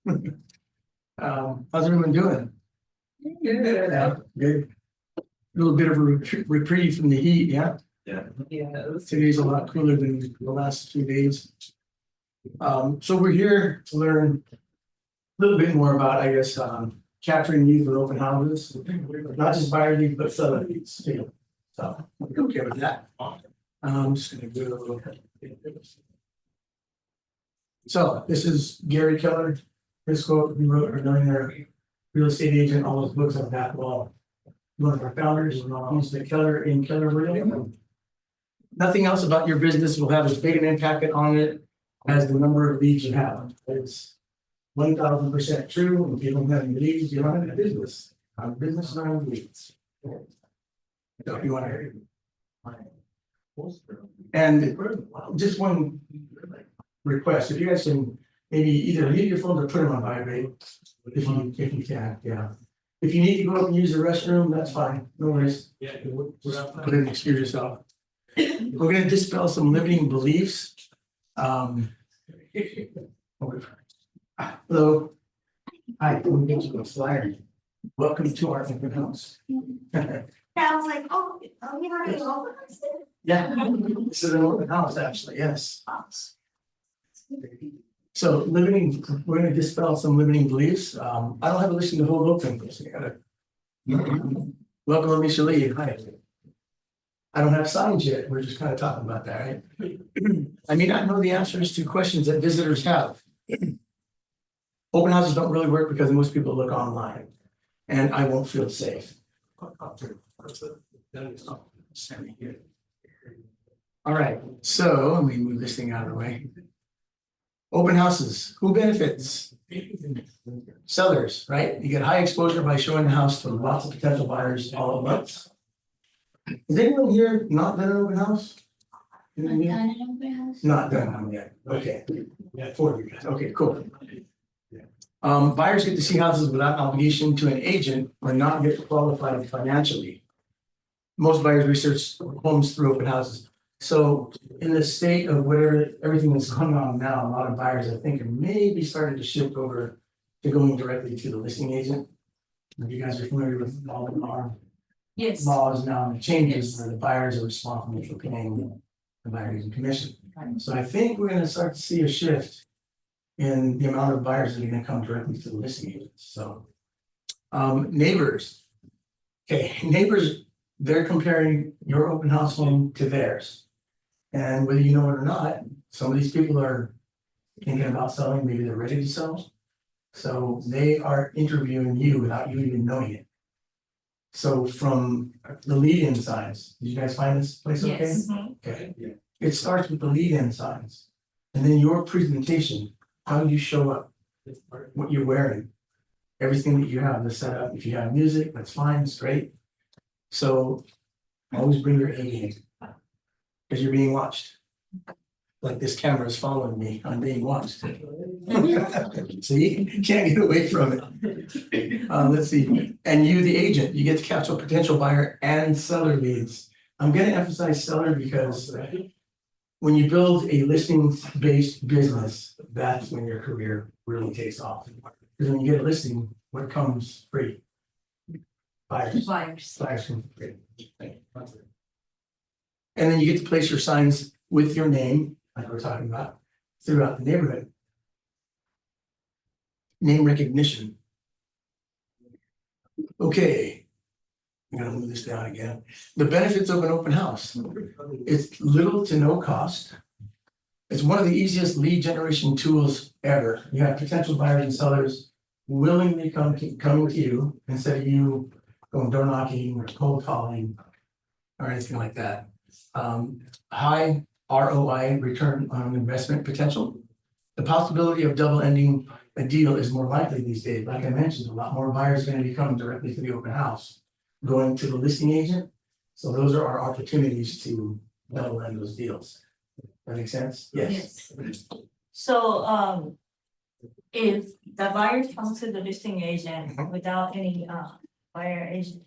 How's everyone doing? Yeah, good. A little bit of a reprieve from the heat, yeah? Yeah. Today's a lot cooler than the last few days. So we're here to learn a little bit more about, I guess, capturing youth with open houses, not just buyer leads, but seller leads too. So, we're okay with that. I'm just gonna do a little. So this is Gary Keller, his quote, he wrote, a millionaire real estate agent, all those books on that wall. One of our founders, he's the Keller in Keller Real. Nothing else about your business will have as big an impact on it as the number of leads you have. It's 1000% true. If you don't have any leads, you don't have a business. A business not have leads. So if you want to. And just one request, if you guys can maybe either mute your phone or put them on vibrate, if you can, yeah. If you need to go up and use the restroom, that's fine, no worries. Yeah, just put it and excuse yourself. We're gonna dispel some limiting beliefs. Hello. Hi, can we get you a flyer? Welcome to our open house. I was like, oh, you already open this? Yeah, this is an open house, actually, yes. So limiting, we're gonna dispel some limiting beliefs. I don't have a listing to hold open. So you gotta. Welcome, Alicia Lee. Hi. I don't have signs yet. We're just kind of talking about that, right? I mean, I know the answers to questions that visitors have. Open houses don't really work because most people look online, and I won't feel safe. All right, so let me move this thing out of the way. Open houses, who benefits? Sellers, right? You get high exposure by showing the house to lots of potential buyers all at once. Is anyone here not done an open house? Not done one yet. Okay. Yeah, 4 of you guys. Okay, cool. Buyers get to see houses without obligation to an agent or not get qualified financially. Most buyers research homes through open houses. So in the state of whatever everything that's going on now, a lot of buyers I think are maybe starting to shift over to going directly to the listing agent. If you guys are familiar with all the laws now and the changes where the buyers are responsible for paying the buyer's agent commission. So I think we're gonna start to see a shift in the amount of buyers that are gonna come directly to the listing agents. So neighbors. Okay, neighbors, they're comparing your open house home to theirs. And whether you know it or not, some of these people are thinking about selling, maybe they're ready to sell. So they are interviewing you without you even knowing it. So from the lead-in signs, did you guys find this place okay? Yes. Okay, it starts with the lead-in signs. And then your presentation, how you show up, what you're wearing, everything that you have, the setup. If you have music, that's fine, it's great. So always bring your A game. Because you're being watched. Like this camera is following me, I'm being watched. See, you can't get away from it. Let's see, and you, the agent, you get to capture potential buyer and seller leads. I'm gonna emphasize seller because when you build a listings-based business, that's when your career really takes off. Because when you get a listing, what comes free? Buyers. Buyers come free. And then you get to place your signs with your name, like we're talking about, throughout the neighborhood. Name recognition. Okay. I'm gonna move this down again. The benefits of an open house. It's little to no cost. It's one of the easiest lead generation tools ever. You have potential buyers and sellers willingly coming to you instead of you going door knocking or cold calling or anything like that. High ROI, return on investment potential. The possibility of double ending a deal is more likely these days. Like I mentioned, a lot more buyers are going to be coming directly to the open house, going to the listing agent. So those are our opportunities to double end those deals. That makes sense? Yes. So, if the buyer comes to the listing agent without any buyer agent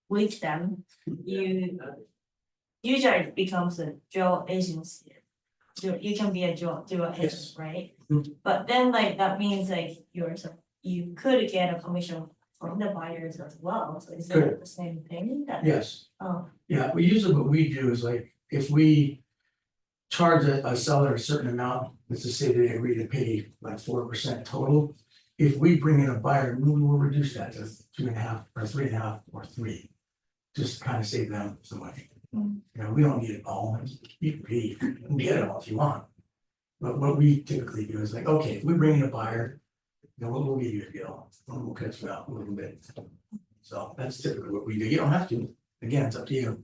with them, you usually becomes a dual agency. you can be a dual agent, Yes. right? Mhm. But then like that means like you could get a commission from the buyers as well, so is that Could. the same thing that? Yes, Oh, yeah, we usually what we do is like, if we charge a seller a certain amount, let's just say they agree to pay like 4% total. If we bring in a buyer, we will reduce that to 2.5 or 3.5 or 3. Just to kind of save them some money. Mm. You know, we don't need it all, you can get it all if you want. But what we typically do is like, okay, if we bring in a buyer, then we'll give you a deal, and we'll catch you out a little bit. So that's typically what we do, you don't have to, again, it's up to you.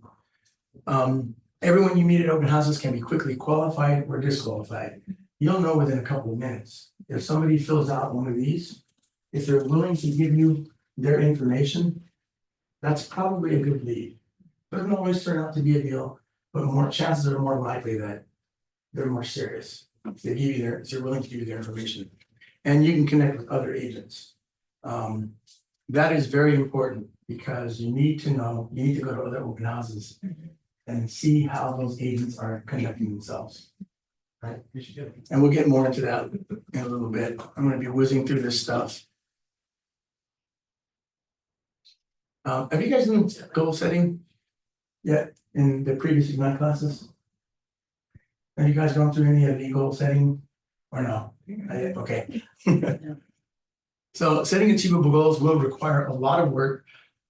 Everyone you meet at open houses can be quickly qualified or disqualified. You'll know within a couple of minutes. If somebody fills out one of these, if they're willing to give you their information, that's probably a good lead. Doesn't always turn out to be a deal, but more chances are more likely that they're more serious. If they give you if they're willing to give you their information. And you can connect with other agents. That is very important because you need to go to other open houses and see how those agents are conducting themselves. Right? And we'll get more into that in a little bit. I'm gonna be whizzing through this stuff. Have you guys done goal setting yet in the previous Ignite classes? Have you guys gone through any of the goal setting or no? Okay. So setting achievable goals will require a lot of work,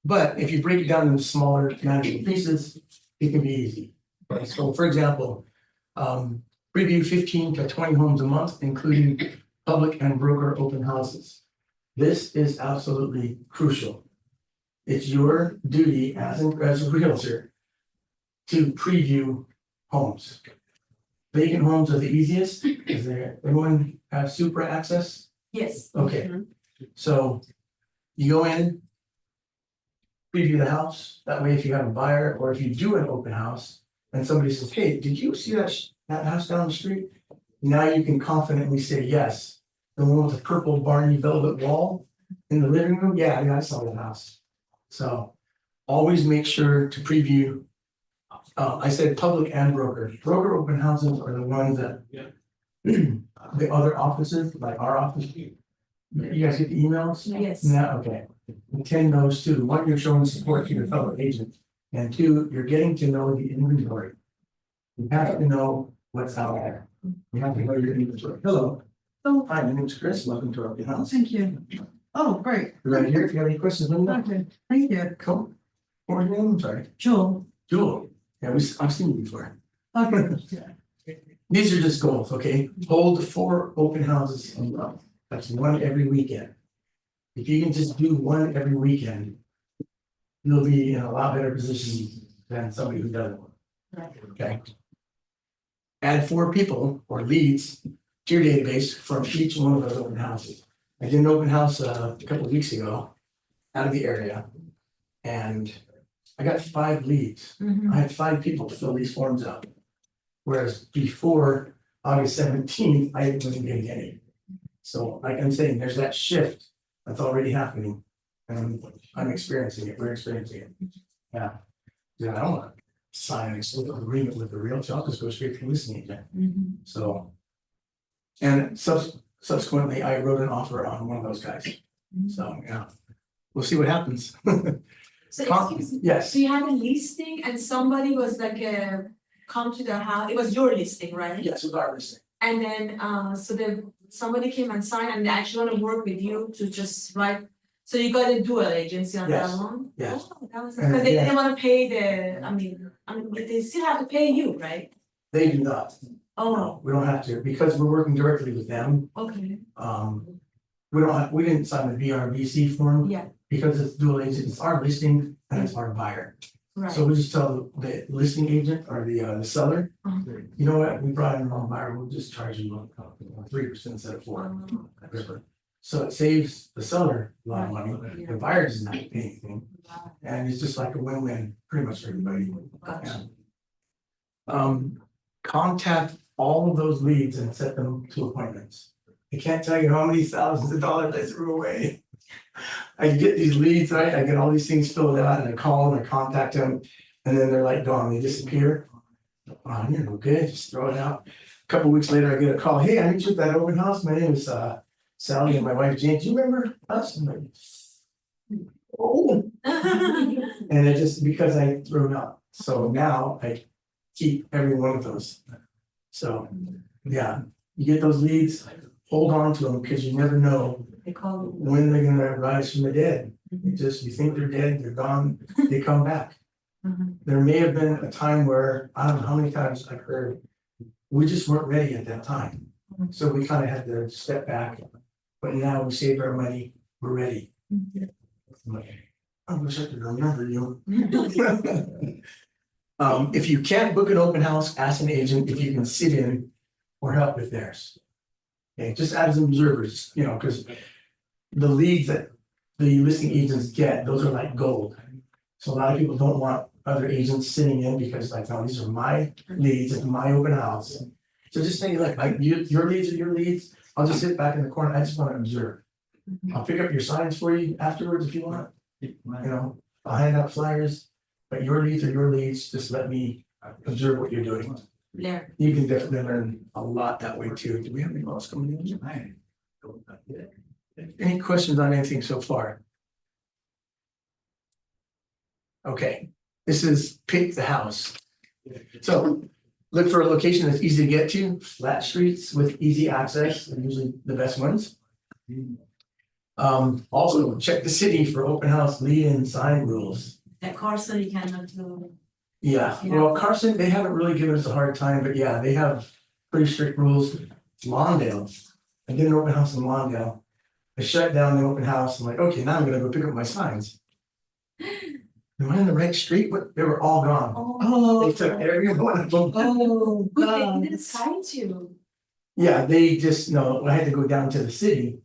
but if you break it down into smaller manageable pieces, it can be easy. So for example, preview 15 to 20 homes a month, including public and broker open houses. This is absolutely crucial. It's your duty as a realtor to preview homes. Vacant homes are the easiest. Is there, everyone have super access? yes. Okay, so you go in, preview the house. That way, if you have a buyer or if you do an open house and somebody says, hey, did you see that house down the street? Now you can confidently say yes. The one with the purple Barney velvet wall in the living room? Yeah, I saw that house. So always make sure to preview. I said public and broker. Broker open houses are the ones that the other offices, like our office. You guys get the emails? Yes. Yeah, okay. Attend those too. One, you're showing support to your fellow agent. And two, you're getting to know the inventory. You have to know what's out there. You have to know your inventory. Hello. Oh, Hi, my name is Chris. Welcome to our open house. thank you. Oh, great. Right here, if you have any questions, let me know. Okay, thank you. Cool. What was your name? I'm sorry. Joel. Jewel. Yeah, I've seen you before. Okay. These are just goals, okay? Hold 4 open houses a month. That's one every weekend. If you can just do one every weekend, you'll be in a lot better position than somebody who doesn't. Okay? Add 4 people or leads to your database from each one of those open houses. I did an open house a couple of weeks ago out of the area, and I got 5 leads. I had 5 people to fill these forms out. Whereas before August 17th, I wasn't getting any. So like I'm saying, there's that shift that's already happening. And I'm experiencing it, we're experiencing it. Yeah. Yeah, I don't want to sign an exclusive agreement with the realtor, I'll just go straight to listing agent. So. And subsequently, I wrote an offer on one of those guys. So, yeah, we'll see what happens. So excuse me, Yes, so you had a listing and somebody was like, come to the house, it was your listing, right? yes, with our listing. And then, somebody came and signed and they actually wanna work with you to just write, so you got a dual agency on that Yes, one? yes. Oh, that was, And cause they yeah. didn't wanna pay I mean, they still have to pay you, right? They do not. Oh, No, we don't have to, because we're working directly with them. okay, We didn't sign the BRVC form yeah, because it's dual agent, it's our listing and it's our buyer. right. So we just tell the listing agent or the seller, Uh-huh. you know what, we brought in the wrong buyer, we'll just charge you 3% instead of 4. Oh, So it saves the seller a lot of Right, money, yeah. the buyer doesn't have to pay anything, and it's just like a win-win pretty much for everybody. Gotcha. Contact all of those leads and set them to appointments. I can't tell you how many thousands of dollars I threw away. I get these leads, right? I get all these things filled out and I call them, I contact them, and then they're like gone, they disappear. Oh, you're no good, just throw it out. couple weeks later, I get a call, hey, I need you at that open house, my name is Sally and my wife Jane, do you remember us? I'm like, oh, and it just because I threw it up, so now I keep every one of those. So, yeah, you get those leads, hold on to them, because you never know They call when they're gonna rise from the dead. You just, you think they're dead, they're gone, they come back. Mhm. There may have been a time where, I don't know how many times I've heard, we just weren't ready at that time. Mhm. So we kind of had to step back, but now we saved our money, we're ready. I'm like, I wish I could remember you. If you can't book an open house, ask an agent if you can sit in or help with theirs. Okay, just as observers, you know, because the leads that the listing agents get, those are like gold. So a lot of people don't want other agents sitting in because like, no, these are my leads, it's my open house. So just say like, your leads are your leads, I'll just sit back in the corner, I just want to observe. I'll pick up your signs for you afterwards if you want, you know, I'll hand out flyers, but your leads are your leads, just let me observe what you're doing. Yeah. You can definitely learn a lot that way too. Do we have any else coming in? Any questions on anything so far? Okay, this is pick the house. So look for a location that's easy to get to, flat streets with easy access, are usually the best ones. Also check the city for open house lead-in sign rules. At Carson, you cannot do. Yeah, well, Carson, they haven't really given us a hard time, but yeah, they have pretty strict rules. Lawndale, I did an open house in Lawndale. I shut down the open house, I'm like, okay, now I'm gonna go pick up my signs. Am I in the right street? But they were all gone. Oh, They took every one of them. oh, But God. they didn't sign you. Yeah, they just, no, I had to go down to the city.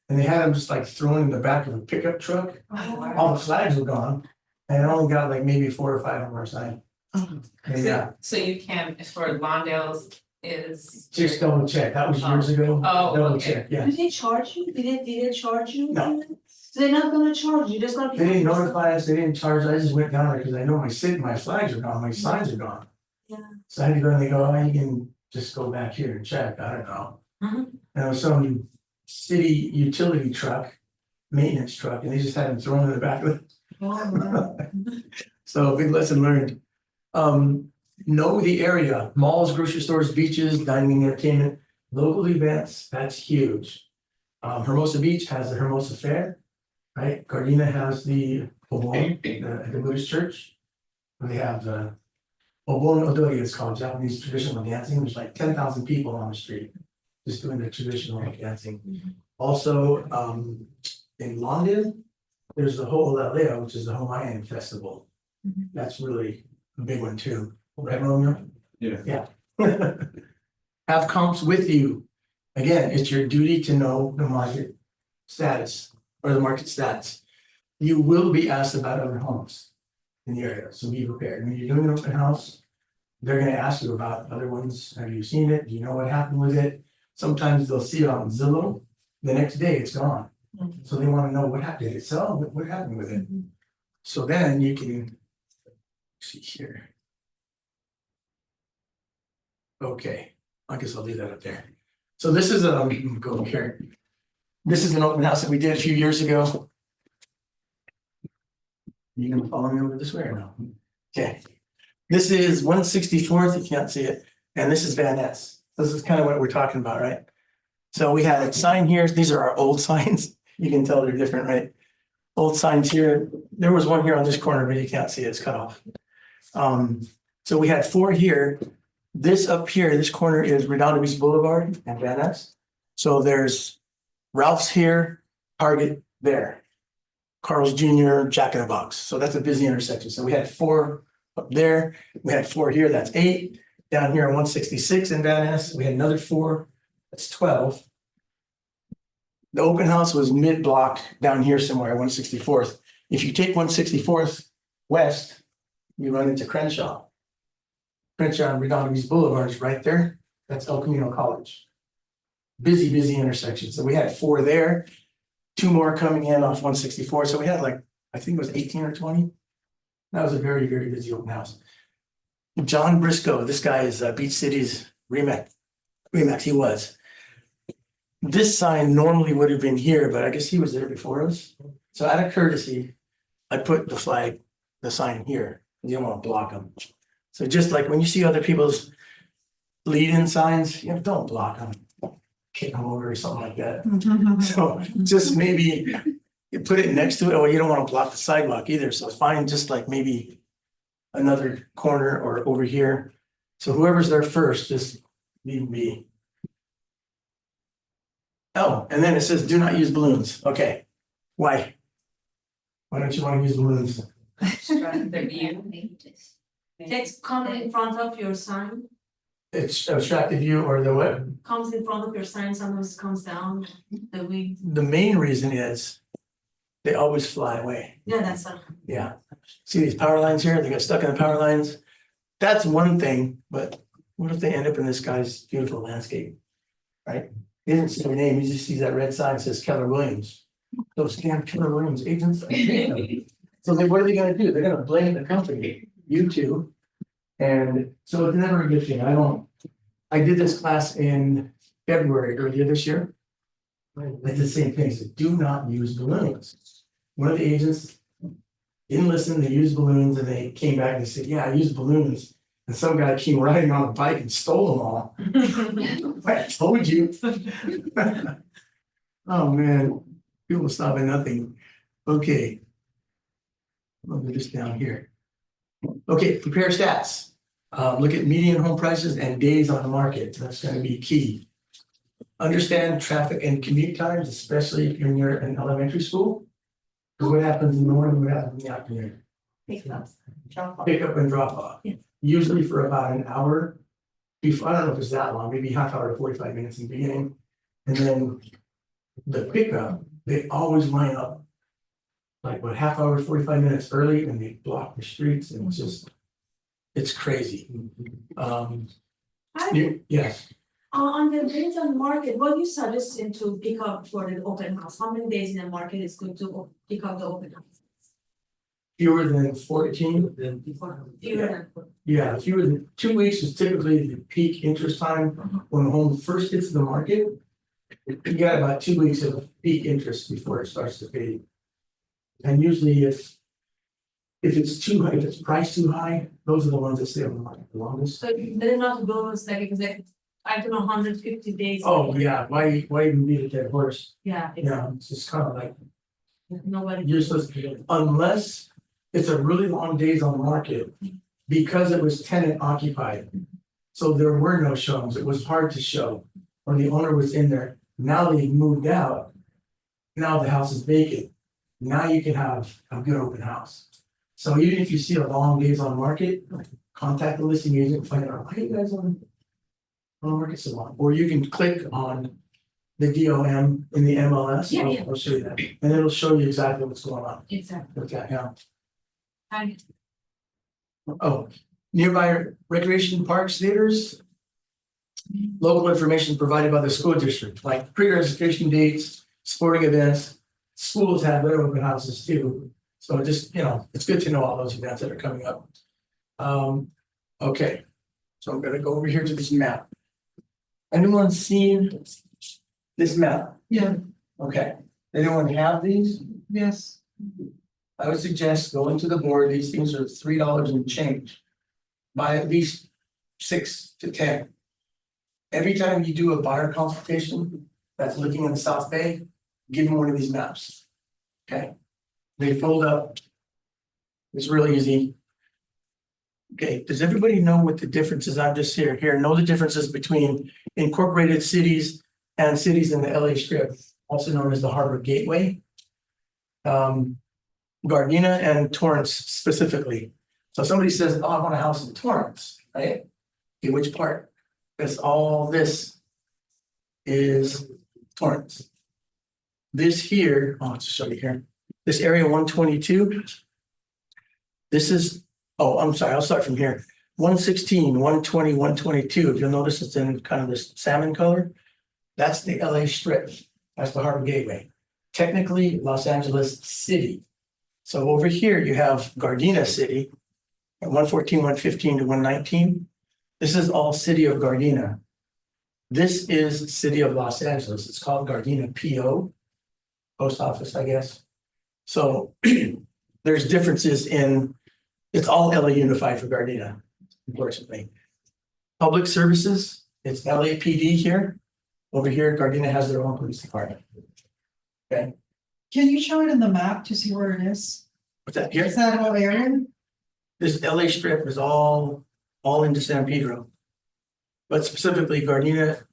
And they had them just like thrown in the back of a pickup truck. All the flags were gone. And I only got like maybe 4 or 5 of them are signed. Oh, And yeah, So you can, as far as Lawndale's is. just double check. That was years ago. Oh, Double okay. check, yeah. Did they charge you? Did they charge you? No. So they're not gonna charge you, just gonna be. They didn't notify us, they didn't charge, I just went down there because I know my flags are gone, my signs are gone. Yeah. So I had to go and they go, oh, you can just go back here and check, I don't know. Mhm. And it was some city utility truck, maintenance truck, and they just had them thrown in the back of it. So big lesson learned. Know the area, malls, grocery stores, beaches, dining, entertainment, local events, that's huge. Hermosa Beach has the Hermosa Fair, right? Gardena has the Obon, the Buddhist church. They have the Obon Odori, it's called, Japanese traditional dancing, there's like 10,000 people on the street. Just doing the traditional dancing. Also, in London, there's the Ho'olelea, which is the Hawaiian festival. That's really a big one too, right, Romeo? Yeah. Have comps with you. Again, it's your duty to know the market status or the market stats. You will be asked about other homes in the area, so be prepared. When you're doing an open house, they're gonna ask you about other ones. Have you seen it? Do you know what happened with it? Sometimes they'll see it on Zillow, the next day it's gone. So they wanna know what happened, did it sell, what happened with it? So then you can see here. Okay, I guess I'll leave that up there. So this is go up here. This is an open house that we did a few years ago. You gonna follow me over this way or no? Okay. This is 164th, you can't see it, and this is Van Ness. This is kind of what we're talking about, right? So we had a sign here, these are our old signs, you can tell they're different, right? Old signs here, there was one here on this corner, but you can't see it, it's cut off. So we had 4 here. This up here, this corner is Redondo Beach Boulevard and Van Ness. So there's Ralph's here, Target there. Carl's Jr., Jack in the Box. So that's a busy intersection. So we had 4 up there. We had 4 here, that's 8. Down here on 166 in Van Ness, we had another 4, that's 12. The open house was mid-block down here somewhere, 164th. If you take 164th west, you run into Crenshaw. Crenshaw and Redondo Beach Boulevard is right there. That's El Camino College. Busy intersection. So we had 4 there, 2 more coming in off 164. So we had like, I think it was 18 or 20. That was a very busy open house. John Briscoe, this guy is Beach City's remake. Remax, he was. This sign normally would have been here, but I guess he was there before us. So out of courtesy, I put the flag, the sign here. You don't want to block them. So just like when you see other people's lead-in signs, don't block them. Kick them over or something like that. So just maybe you put it next to it. Oh, you don't want to block the sidewalk either. So find just like maybe another corner or over here. So whoever's there first, just leave me. Oh, and then it says do not use balloons. Okay. Why? Why don't you want to use balloons? The view. Text come in front of your sign, It's abstracted view or the what? comes in front of your sign, sometimes comes down, the wind, The main reason is they always fly away. yeah, that's a. Yeah. See these power lines here? They got stuck in the power lines. That's one thing, but what if they end up in this guy's beautiful landscape? Right? He doesn't see their name. He just sees that red sign that says Keller Williams. Those damn Keller Williams agents. So what are they gonna do? They're gonna blame the company, you two. And so it's never a good thing. I did this class in February earlier this year. I did the same thing. So do not use balloons. One of the agents didn't listen. They used balloons and they came back and said, yeah, I used balloons. And some guy came riding on a bike and stole them all. I told you. Oh, man. People stop at nothing. Okay. I'll do this down here. Okay, prepare stats. Look at median home prices and days on the market. That's going to be key. Understand traffic and commute times, especially if you're in elementary school. Because what happens in the morning, what happens in the afternoon? Pick up, drop off. Pick up and drop off. Yeah. Usually for about an hour. Before, I don't know if it's that long, maybe half hour to 45 minutes in the beginning. And then the pickup, they always line up. Like what, half hour, 45 minutes early, and they block the streets, and it's just, it's crazy. Yes, On the days on market, what you suggest to pick up for the open house? How many days in the market is good to pick up the open house? fewer than 14. Fewer than. Yeah, fewer than 2 weeks is typically the peak interest time when the home first hits the market. You got about 2 weeks of peak interest before it starts to fade. And usually if it's too high, if it's priced too high, those are the ones that stay on the market the longest. So they're not bonus like exact, I don't know, 150 days. Oh, yeah, why even beat a dead horse? Yeah, Yeah, it's just kind of like nobody. useless, unless it's a really long days on the market because it was tenant occupied. So there were no showings. It was hard to show, or the owner was in there. Now they've moved out. Now the house is vacant. Now you can have a good open house. So even if you see a long days on market, contact the listing agent, and find out why you guys on the market so long. Or you can click on the DOM in the MLS. Yeah, yeah. I'll show you that, and it'll show you exactly what's going on Exactly. with that. Yeah. And Oh, nearby recreation parks, theaters. Local information provided by the school district, like pre-registration dates, sporting events. Schools have their open houses too. So just, it's good to know all those events that are coming up. Okay, so I'm gonna go over here to this map. Anyone seen this map? Yeah, Okay, anyone have these? yes, I would suggest going to the board, these things are $3 and change. Buy at least 6 to 10. Every time you do a buyer consultation that's looking in the South Bay, give them one of these maps. Okay, they fold up. It's really easy. Okay, does everybody know what the differences? I'm just here, know the differences between incorporated cities and cities in the LA Strip, also known as the Harbor Gateway. Gardena and Torrance specifically. So somebody says, oh, I want a house in Torrance, right? Okay, which part? Because all this is Torrance. This here, I'll just show you here. This area 122. This is, oh, I'm sorry, I'll start from here. 116, 120, 122. If you'll notice, it's in kind of this salmon color. That's the LA Strip. That's the Harbor Gateway. Technically, Los Angeles City. So over here, you have Gardena City at 114, 115 to 119. This is all city of Gardena. This is City of Los Angeles. It's called Gardena PO. Post office, I guess. So there's differences in, it's all LA Unified for Gardena, unfortunately. Public services, it's LAPD here. Over here, Gardena has their own police department. Okay, Can you show it in the map to see where it is? what's that here? Is that whole area? This LA strip is all into San Pedro. But specifically Gardena,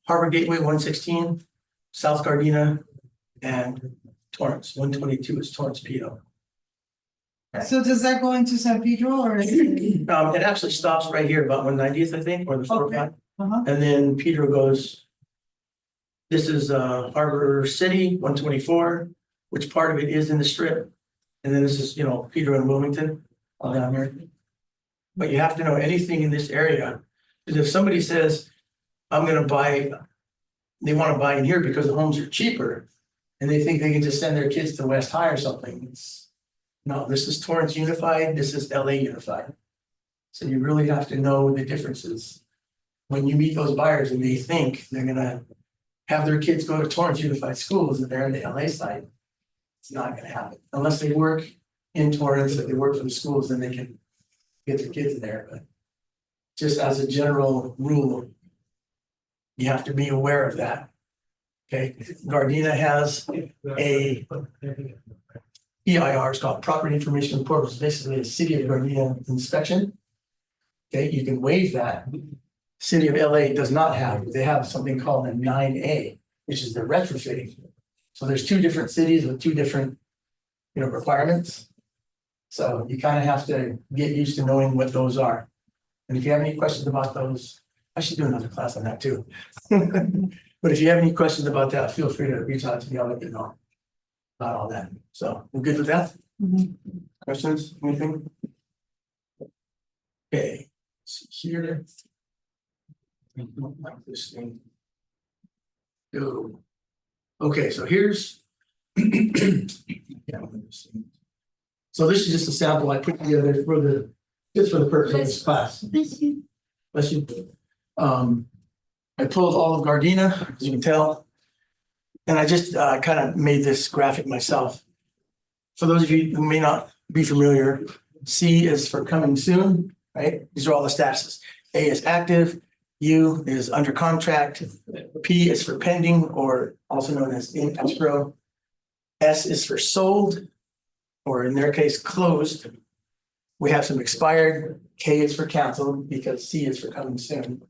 Harbor Gateway 116, South Gardena, and Torrance, 122 is Torrance PO. Okay. So does that go into San Pedro or is it? It actually stops right here about 190th, I think, or the 405. Uh-huh. And then Pedro goes. This is Harbor City, 124, which part of it is in the strip. And then this is, Pedro and Wilmington, all down here. But you have to know anything in this area, because if somebody says, I'm gonna buy, they want to buy in here because the homes are cheaper, and they think they can just send their kids to West High or something. No, this is Torrance Unified, this is LA Unified. So you really have to know the differences. When you meet those buyers and they think they're gonna have their kids go to Torrance Unified Schools and they're on the LA side, it's not gonna happen. Unless they work in Torrance, if they work for the schools, then they can get their kids in there, but just as a general rule, you have to be aware of that. Okay, Gardena has a EIR, it's called Property Information Report, which is basically a City of Gardena inspection. Okay, you can waive that. City of LA does not have, they have something called a 9A, which is the retrofitting. So there's two different cities with two different, requirements. So you kind of have to get used to knowing what those are. And if you have any questions about those, I should do another class on that too. But if you have any questions about that, feel free to reach out to me, I'll let you know about all that. So we're good with that? Mhm. Questions, anything? Okay, so here. This thing. Go. Okay, so here's. Yeah, so this is just a sample I put together just for the purpose of this class. Bless you. I pulled all of Gardena, as you can tell. And I just kind of made this graphic myself. For those of you who may not be familiar, C is for coming soon, right? These are all the statuses. A is active, U is under contract, P is for pending, or also known as in escrow. S is for sold, or in their case, closed. We have some expired, K is for canceled because C is for coming soon.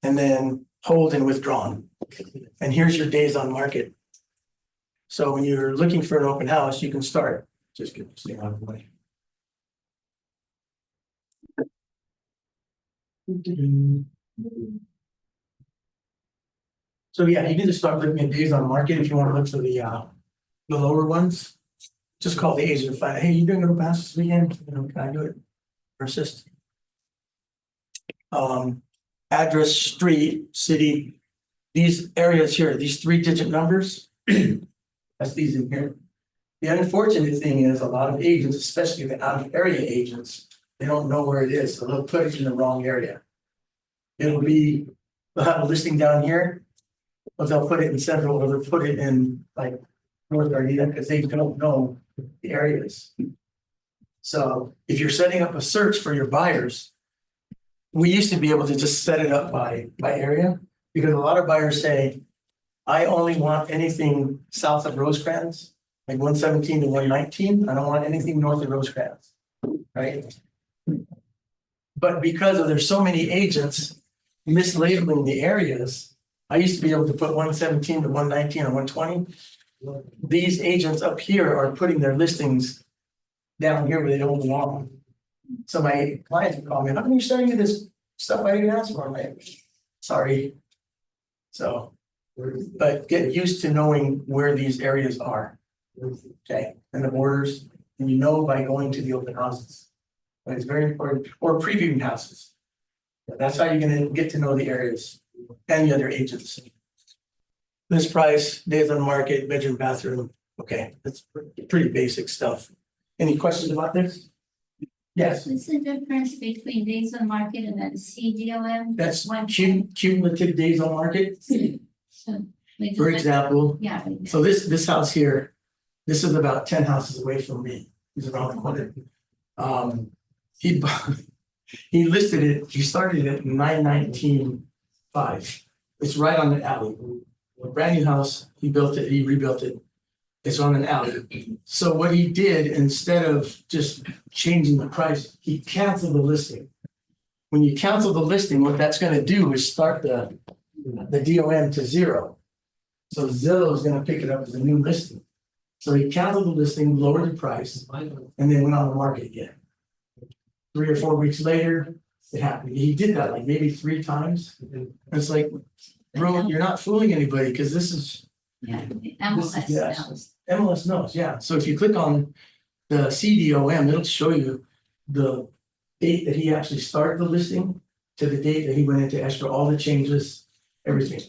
And then hold and withdrawn. And here's your days on market. So when you're looking for an open house, you can start. Just get this thing out of the way. So yeah, you can just start looking at days on market if you want to look for the lower ones. Just call the agent and find out, hey, you doing an open house this weekend? Can I do it? Persist. Address, street, city, these areas here, these 3-digit numbers. That's these in here. The unfortunate thing is a lot of agents, especially the out of area agents, they don't know where it is, so they'll put it in the wrong area. They'll have a listing down here, but they'll put it in Central, or they'll put it in like North Gardena because they don't know the areas. So if you're setting up a search for your buyers, we used to be able to just set it up by area, because a lot of buyers say, I only want anything south of Rosecrans, like 117 to 119. I don't want anything north of Rosecrans, right? But because there's so many agents mislabeling the areas, I used to be able to put 117 to 119 or 120. These agents up here are putting their listings down here where they don't belong. So my clients would call me, how come you're starting to this stuff I didn't ask for? I'm like, sorry. So, but get used to knowing where these areas are. Okay, and the borders, and you know by going to the open houses. But it's very important, or previewing houses. That's how you're gonna get to know the areas and the other agents. This price, days on market, bedroom, bathroom. Okay, that's pretty basic stuff. Any questions about this? Yes, What's the difference between days on market and then CDOM? that's One- cumulative days on market. So we For just- example, Yeah. so this house here, this is about 10 houses away from me. He's around the corner. He bought, he listed it, he started it at 919.5. It's right on the alley. A brand new house, he built it, he rebuilt it. It's on an alley. So what he did, instead of just changing the price, he canceled the listing. When you cancel the listing, what that's gonna do is start the DOM to 0. So Zillow is gonna pick it up as a new listing. So he canceled the listing, lowered the price, and then went on the market again. 3 or 4 weeks later, it happened. He did that like maybe 3 times. And it's like, bro, you're not fooling anybody, because this is Yeah, This is- MLS yes. knows. MLS knows, yeah. So if you click on the CDOM, it'll show you the date that he actually started the listing to the date that he went into escrow, all the changes, everything.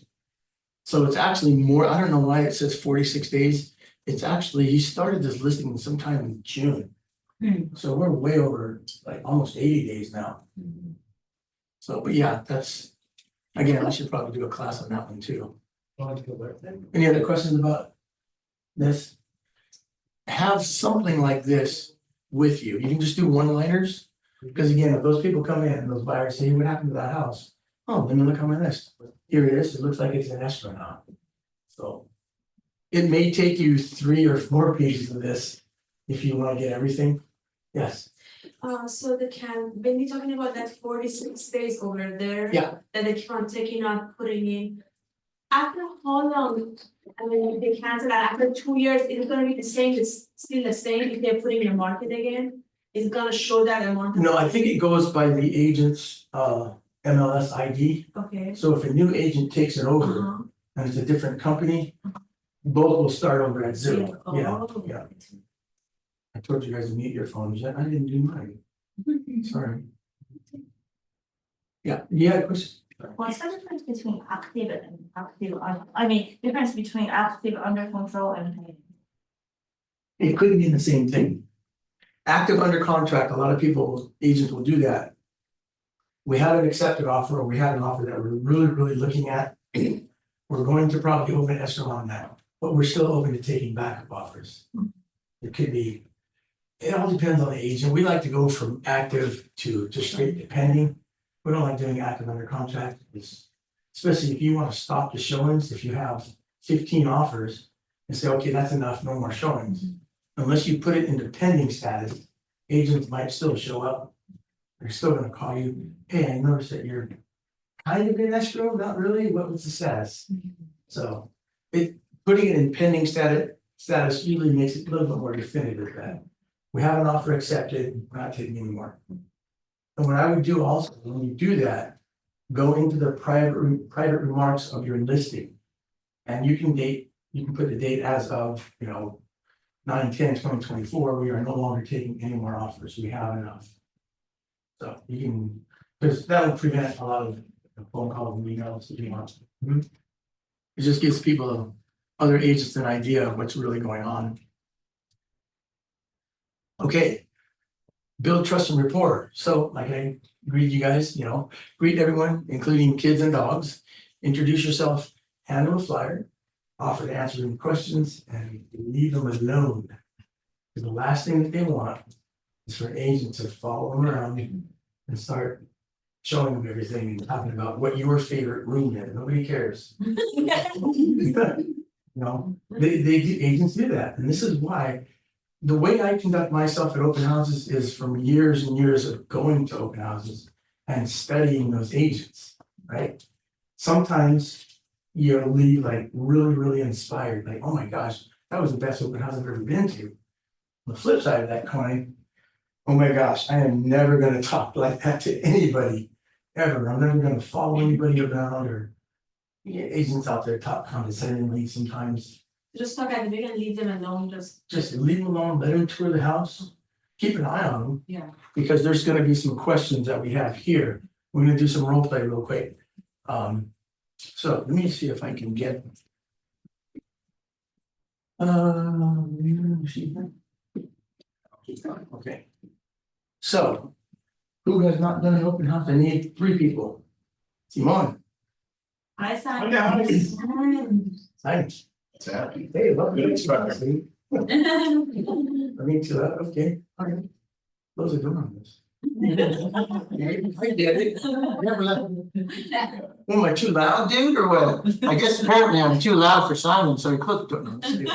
So it's actually more, I don't know why it says 46 days. It's actually, he started this listing sometime in June. So we're way over like almost 80 days now. So, but yeah, that's, again, I should probably do a class on that one too. Any other questions about this? Have something like this with you. You can just do one-liners. Because again, if those people come in and those buyers say, what happened to that house? Oh, let me look on my list. Here it is. It looks like it's an escrow now. So it may take you 3 or 4 pages of this if you want to get everything. Yes, So when you're talking about that 46 days over there. Yeah. That they keep on taking out, putting in. After how long, I mean, if they cancel that, after 2 years, is it gonna be the same, it's still the same if they're putting in the market again? Is it gonna show that amount? no, I think it goes by the agent's MLS ID. Okay. So if a new agent takes it over Uh-huh. and it's a different company, both will start over at 0. Yeah, Oh. yeah. I told you guys to mute your phones, yet I didn't do mine. Sorry. Yeah, you had a question? What's the difference between active and active, I mean, difference between active under control and pending? It could mean the same thing. Active under contract, a lot of people, agents will do that. We have an accepted offer, or we have an offer that we're really looking at. We're going to probably open escrow on that, but we're still open to taking backup offers. It could be, it all depends on the agent. We like to go from active to just straight to pending. We don't like doing active under contract, especially if you want to stop the showings, if you have 15 offers and say, okay, that's enough, no more showings. Unless you put it into pending status, agents might still show up. They're still gonna call you, hey, I noticed that you're kind of in escrow, not really, what was the status? So putting it in pending status usually makes it a little bit more definitive that we have an offer accepted, we're not taking any more. And what I would do also, when you do that, go into the private remarks of your listing. And you can put the date as of, 9/10/2024, we are no longer taking any more offers, we have enough. So you can, because that will prevent a lot of phone calls and emails if you want. It just gives people, other agents, an idea of what's really going on. Okay. Build trust and rapport. So like I greet you guys, greet everyone, including kids and dogs. Introduce yourself, hand them a flyer, offer to answer any questions, and leave them alone. Because the last thing that they want is for agents to follow them around and start showing them everything and talking about what your favorite room is. Nobody cares. Agents do that, and this is why. The way I conduct myself at open houses is from years and years of going to open houses and studying those agents, right? Sometimes you'll leave like really inspired, like, oh my gosh, that was the best open house I've ever been to. On the flip side of that coin, oh my gosh, I am never gonna talk like that to anybody, ever. I'm never gonna follow anybody around or agents out there talk condescendingly sometimes. Just talk at the beginning, leave them alone, Just leave them alone, let them tour the house, keep an eye on them. Yeah. Because there's gonna be some questions that we have here. We're gonna do some role play real quick. So let me see if I can get. Okay. So, who has not done an open house? I need 3 people. Simone. I signed. Thanks. Hey, love you. I mean, okay, all right. Close the door on this. I get it. Never let. Am I too loud, dude, or what? I guess apparently I'm too loud for Simon, so he clicked it. No, I'm just kidding.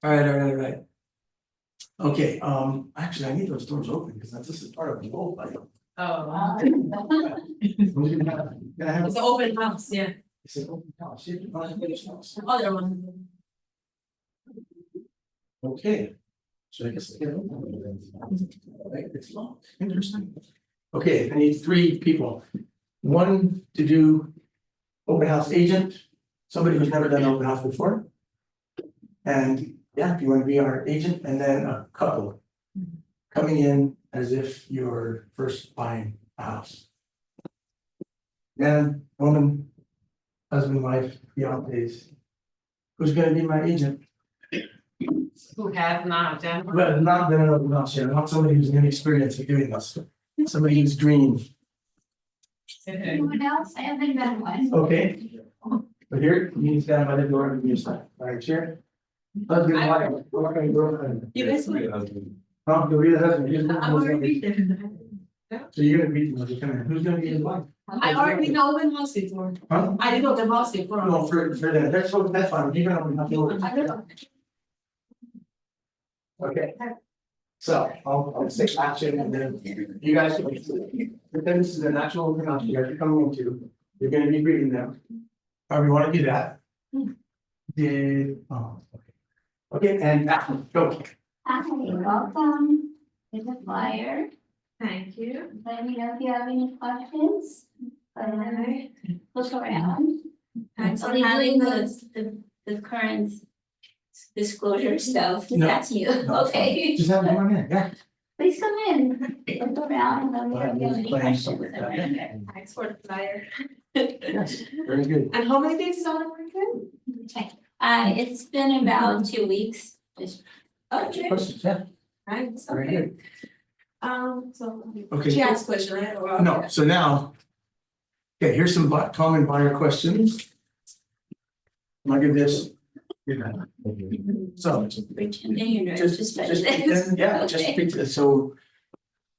All right. Okay, actually, I need those doors open because this is part of the whole fight. Oh, It's an open house, yeah. It's an open house. You can find a house. The other one. Okay. So I guess. Right, it's locked. Interesting. Okay, I need 3 people. 1 to do open house agent, somebody who's never done open house before. And yeah, if you want to be our agent, and then a couple coming in as if you're first buying a house. Man, woman, husband, wife, fiancés. Who's gonna be my agent? who has not done. Well, not been an open house yet, not somebody who's inexperienced at doing this, somebody who's green, Anyone else? I haven't done one. okay? But here, you need to stand by the door and be side, right, chair? Husband, wife, girlfriend, girlfriend. You guys were. Huh, you'll be the husband, you're I already did. so you're gonna beat them as you come in, who's gonna be his wife? I already did open house before. Huh? I did open house before. No, for that, that's fine, you're gonna have to. I don't know. Okay. So I'll take action and then you guys, but then this is a natural open house you guys are coming into, you're gonna be greeting them. However you wanna do that. Okay, and action, go. Hi, welcome. Here's a flyer. Thank you. Let me know if you have any questions. Look around. Thanks for Only having doing us. the current disclosure stuff. No. That's you. No, Okay. Just have one in, yeah. Please come in. Look around. Let me know if you have any Playing questions. something like that. Thanks for the flyer. Yes, very good. And how many days is on the market? It's been about 2 weeks. Just Okay, Questions, yeah, thanks, very okay. good. So. Okay. She asked question, right? Or- No, so now. Okay, here's some common buyer questions. I'm gonna give this. So. pretending you're nervous to study this. pretend- Yeah, just, Okay. so.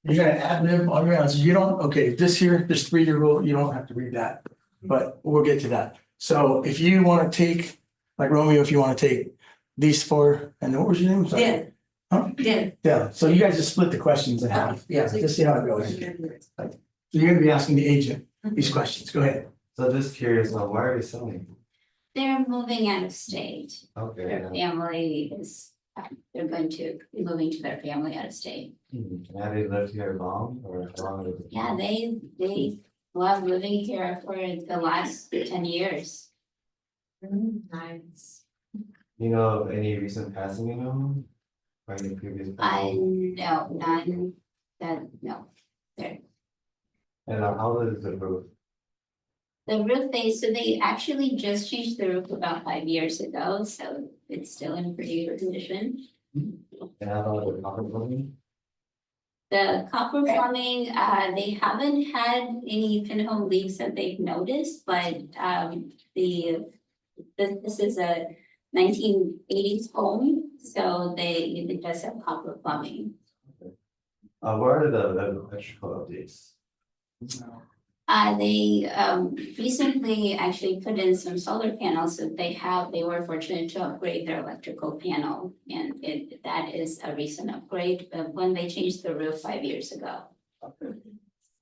You're gonna ad lib on your answers, you don't, okay, this here, this 3-year rule, you don't have to read that, but we'll get to that. So if you wanna take, like Romeo, if you wanna take these 4, and what was your name? Sorry. Yeah. Huh? Yeah. Yeah, so you guys just split the questions in half, yeah, just see how it goes. So you're gonna be asking the agent these questions, go ahead. So just curious, why are they selling? They're moving out of state. Okay. Their family is, they're going to be moving to their family out of state. Have they lived here long or how long? Have Yeah, they love living here for the last 10 years. Nice. You know of any recent passing in them? Or any previous? passing? No, none, no. They're, And how old is the roof? the roof, they actually just changed the roof about 5 years ago, so it's still in pretty good condition. And how about the copper plumbing? The copper plumbing, they haven't had any pinhole leaks that they've noticed, but this is a 1980s home, so it does have copper plumbing. What are the electrical updates? They recently actually put in some solar panels that they were fortunate to upgrade their electrical panel, and that is a recent upgrade when they changed the roof 5 years ago. Okay.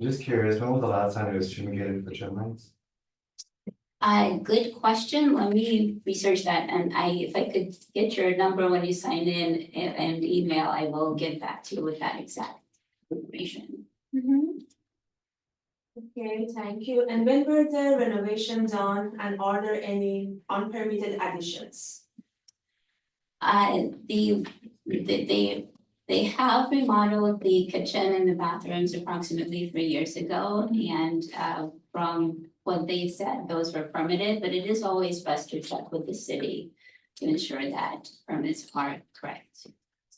Just curious, when was the last time it was fumigated for trim lines? Good question. Let me research that, and if I could get your number when you sign in and email, I will get back to you with that exact information. Okay, thank you. And when were the renovations done and are there any unpermitted additions? They have remodeled the kitchen and the bathrooms approximately 3 years ago, and from what they said, those were permitted, but it is always best to check with the city to ensure that permits are correct.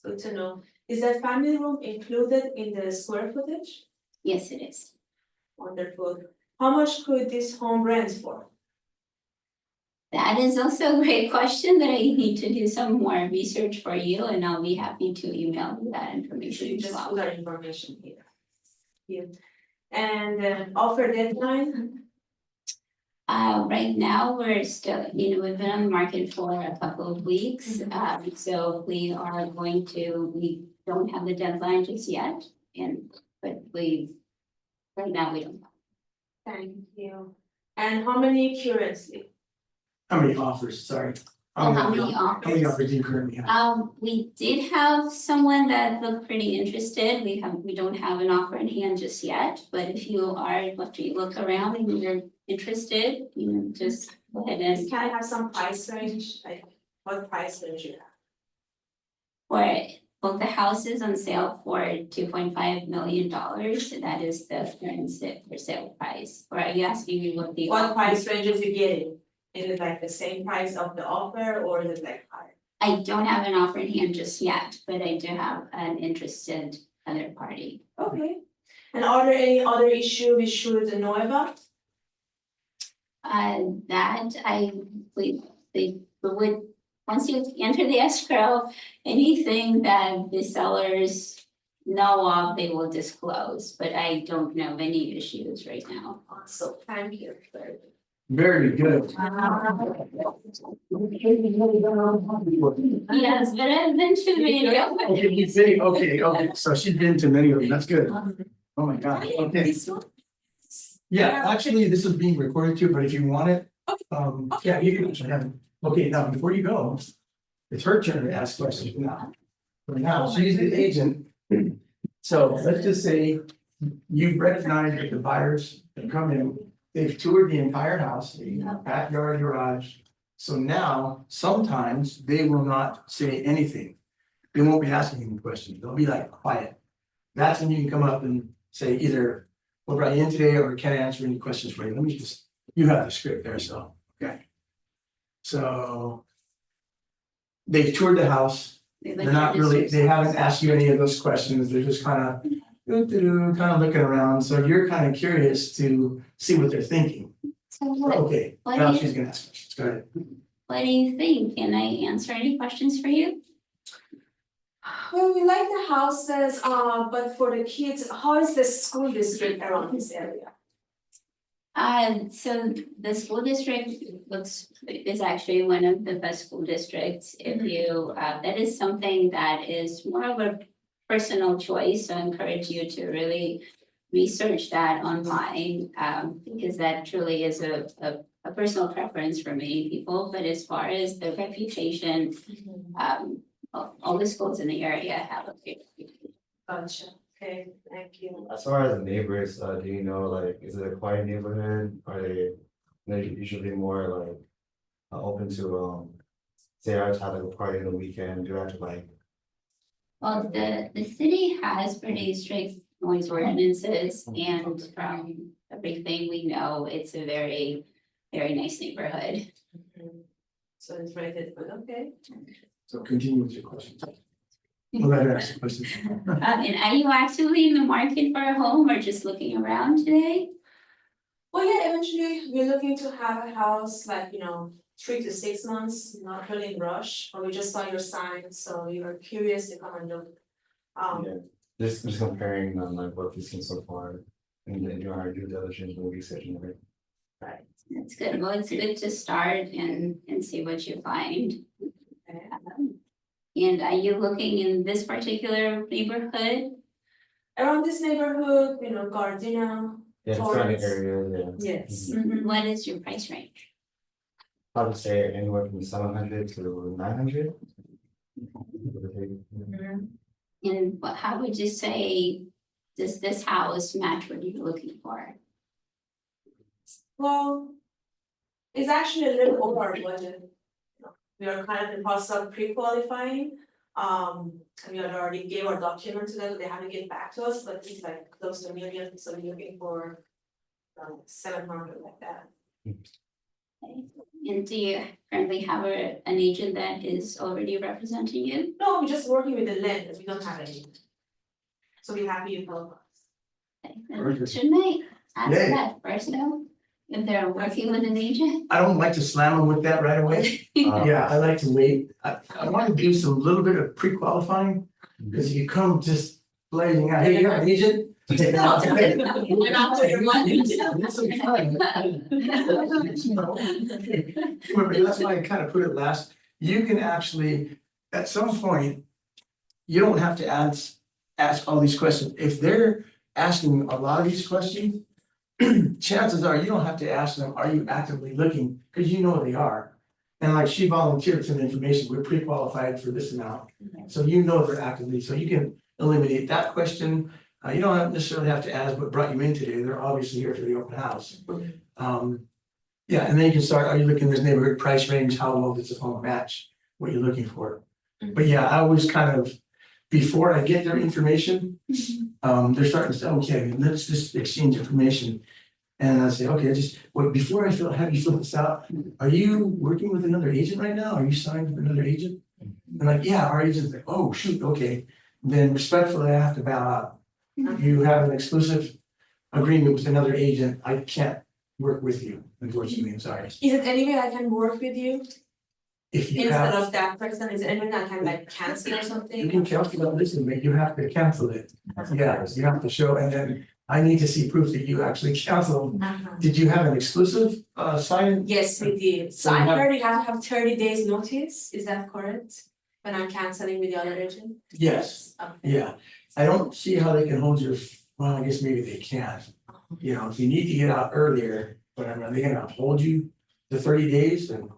It's good to know. Is that family room included in the square footage? Yes, it is. Wonderful. How much could this home rent for? That is also a great question that I need to do some more research for you, and I'll be happy to email you that So information you as just well. put that information here. Here. And offer deadline? Right now, we're still, we've been on the market for a couple of weeks, so we are going to, we don't have the deadline just yet, but right now we don't. Thank you. And how many currently? How many offers, sorry? Oh, how many How many offers do you currently have? We did have someone that looked pretty interested. We don't have an offer in hand just yet, but if you are, after you look around and you're interested, just go ahead and. Can I have some price range, like what price range you have? For both the houses on sale for $2.5 million, that is the current for sale price. Or are you asking me what the? What price range is you getting? Is it like the same price of the offer or is it like higher? I don't have an offer in hand just yet, but I do have an interested other party. Okay. And are there any other issue we should know about? That we would, once you enter the escrow, anything that the sellers know of, they will disclose, but I don't know of any issues right now. So thank you. Very good. Yes, but I've been to many of them. Okay, you say, okay, so she's been to many of them, that's good. Oh my God, okay. This one? Yeah, actually, this is being recorded too, but if you want it, yeah, you can actually have it. Okay, now, before you go, it's her turn to ask questions now. For now, she's the agent. So let's just say you recognize that the buyers have come in, they've toured the entire house, the backyard, garage. So now, sometimes they will not say anything. They won't be asking any questions, they'll be like quiet. That's when you can come up and say either, what brought you in today, or can I answer any questions for you? Let me just, you have the script there, so, okay. So. They've toured the house, they're not really, they haven't asked you any of those questions, they're just kind of. Kind of looking around, so you're kind of curious to see what they're thinking. So what Okay, what now do you- she's gonna ask questions, go ahead. what do you think? Can I answer any questions for you? Well, we like the houses, but for the kids, how is the school district around this area? So the school district is actually one of the best school districts. If you, that is something that is more of a personal choice, so I encourage you to really research that online, because that truly is a personal preference for many people. But as far as the reputation, all the schools in the area have a great reputation. Gotcha, okay, thank you. As far as neighbors, do you know, like, is it a quiet neighborhood? Are they usually more like open to, say I was having a party on the weekend, do I have to like? Well, the city has pretty strict noise ordinances, and from everything we know, it's a very, very nice neighborhood. So it's rated, but okay. So continue with your questions. We'll let her ask the questions. And are you actually in the market for a home or just looking around today? Well, yeah, eventually, we're looking to have a house like, 3 to 6 months, not really in rush, but we just saw your sign, so we were curious to come and look. Yeah, just comparing on like what we've seen so far, and then you are due diligence and research and everything. Right. That's good. Well, it's good to start and see what you find. And are you looking in this particular neighborhood? Around this neighborhood, Gardena. Yeah, it's around the Torrance. area, yeah. Yes. What is your price range? I would say anywhere from 700 to 900. And how would you say, does this house match what you're looking for? Well, it's actually a little over our budget. We are kind of in the process of pre-qualifying. And we had already gave our document to them, they haven't get back to us, but it's like close to $1 million, so we're looking for 700 like that. And do you currently have an agent that is already representing you? No, we're just working with the lenders, we don't have any. So we're happy you help us. Okay, then Perfect. shouldn't I ask Yeah. that first though? If they're working with an agent? I don't like to slam them with that right away. Yeah, I like to wait. I want to do some little bit of pre-qualifying, because if you come just blazing out, hey, you have an agent? And after your money. That's some time. Remember, that's why I kind of put it last. You can actually, at some point, you don't have to ask all these questions. If they're asking a lot of these questions, chances are you don't have to ask them, are you actively looking? Because you know they are. And like she volunteered some information, we're pre-qualified for this amount. So you know they're actively, so you can eliminate that question. You don't necessarily have to ask what brought you in today. They're obviously here for the open house. Yeah, and then you can start, are you looking at this neighborhood price range? How well does this home match what you're looking for? But yeah, I always kind of, before I get their information, they're starting to say, okay, let's just exchange information. And I say, okay, before I have you fill this out, are you working with another agent right now? Are you signed with another agent? And like, yeah, our agent's like, oh, shoot, okay. Then respectfully, I have to bow out. You have an exclusive agreement with another agent. I can't work with you, unfortunately, I'm sorry. Is it any way I can work with you If you instead have, of that person? Is there any way I can like cancel or you something? can cancel it, listen, but you have to cancel it. Yeah, you have to show, and then I need to see proof that you actually canceled. Did you have an exclusive sign? Yes, we did. So So you I have- heard you have to have 30 days notice, is that correct? When I'm canceling with the other agent? Yes, Okay. yeah. I don't see how they can hold your, well, I guess maybe they can. You know, if you need to get out earlier, but are they gonna hold you the 30 days and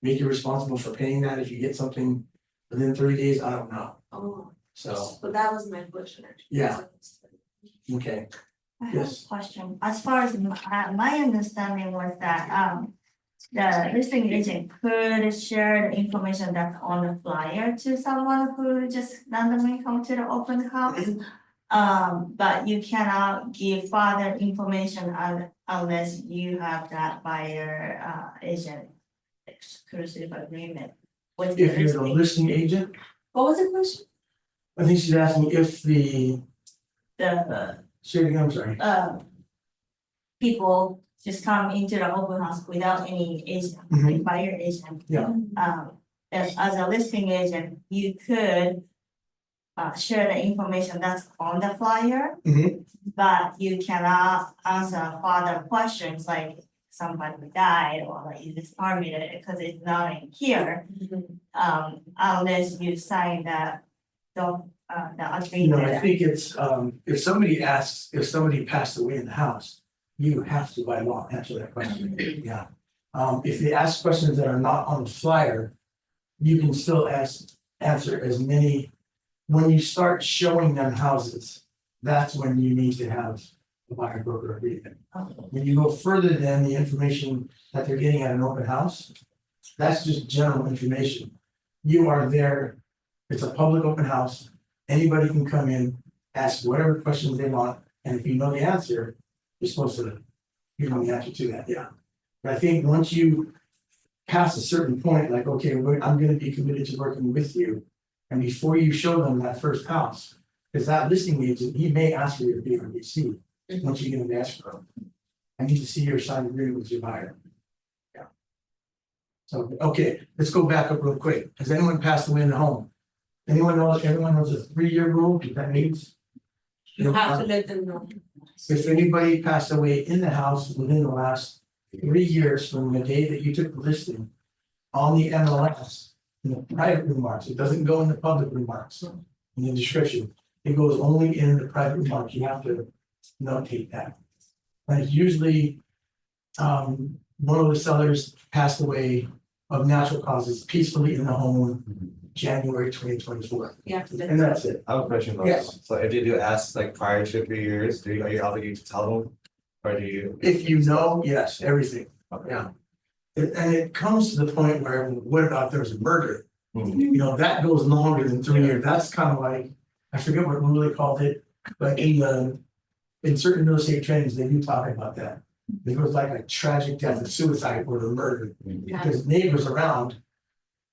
make you responsible for paying that if you get something within 30 days? I don't know. Oh, So, but that was my question actually. Yeah. okay, I have Yes. a question. As far as my understanding was that, the listing agent could share the information that's on the flyer to someone who just randomly come to the open house. But you cannot give further information unless you have that buyer, agent exclusive agreement. With the if you're the listing, listing agent, What was the question? I think she's asking if the, the, say it again, I'm sorry. people just come into the open house without any agent, Mhm. buyer agent. Yeah. As a listing agent, you could share the information that's on the flyer. Mhm. But you cannot answer further questions like somebody died or like you just terminated because it's not in here. Unless you sign the You know, I agreement. think it's, if somebody passed away in the house, you have to by law answer that question, yeah. If they ask questions that are not on the flyer, you can still answer as many. When you start showing them houses, that's when you need to have a buyer broker agreement. When you go further than the information that they're getting at an open house, that's just general information. You are there, it's a public open house, anybody can come in, ask whatever questions they want, and if you know the answer, you're supposed to give them the answer to that, yeah. But I think once you pass a certain point, like, okay, I'm gonna be committed to working with you. And before you show them that first house, because that listing agent, he may ask for your BRBC, once you get an escrow. I need to see your signed agreement with your buyer. Yeah. So, okay, let's go back up real quick. Has anyone passed away in the home? Everyone knows a 3-year rule, that means. You have to let them know. If anybody passed away in the house within the last 3 years from the day that you took the listing. On the MLS, in the private remarks, it doesn't go in the public remarks, in the description, it goes only in the private remarks, you have to notate that. And it's usually. One of the sellers passed away of natural causes peacefully in the home, January 2024, You have to let and them. that's it. I have a question about Yes. that. So if they do ask like prior to 3 years, are you obligated to tell them? Or do you? If you know, yes, everything, yeah. And it comes to the point where, what about there's a murder? Mhm. You know, that goes longer than 3 years, that's kind of like, I forget what rule they called it, but in certain real estate trainings, they do talk about that. It was like a tragic death, a suicide or a murder, because neighbors around.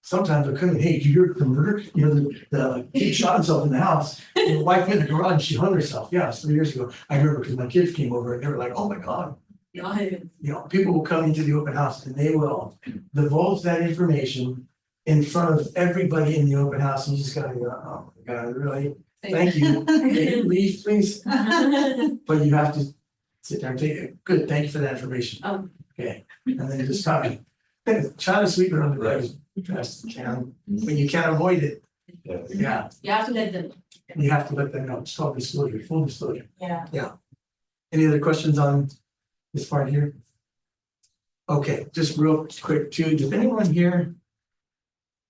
Sometimes I couldn't, hey, did you hear the murder? You know, the kid shot himself in the house, and the wife went in the garage, she hung herself, yeah, it was 3 years ago. I remember because my kids came over and they were like, oh my God. You know, people will come into the open house and they will divulge that information in front of everybody in the open house, and you just gotta go, oh my God, really? Thank you, can you leave, please? But you have to sit there and take it, good, thank you for that information. Oh. Okay, and then just kind of try to sweep it under the rug as best you can, when you can't avoid it, yeah, You have to let them. you have to let them know, it's called disclosure, full disclosure. Yeah. Any other questions on this part here? Okay, just real quick too, does anyone here?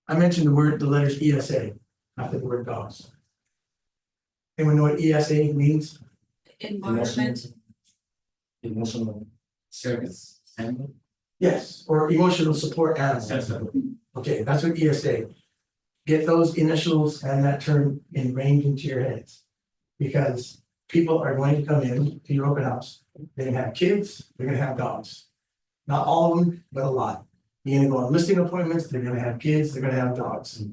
I mentioned the letters ESA after the word dogs. Anyone know what ESA means? Environment. Emotional service animal. Yes, or emotional support animal. Okay, that's what ESA. Get those initials and that term ingrained into your heads. Because people are going to come in to your open house. They're gonna have kids, they're gonna have dogs. Not all of them, but a lot. You're gonna go on listing appointments, they're gonna have kids, they're gonna have dogs.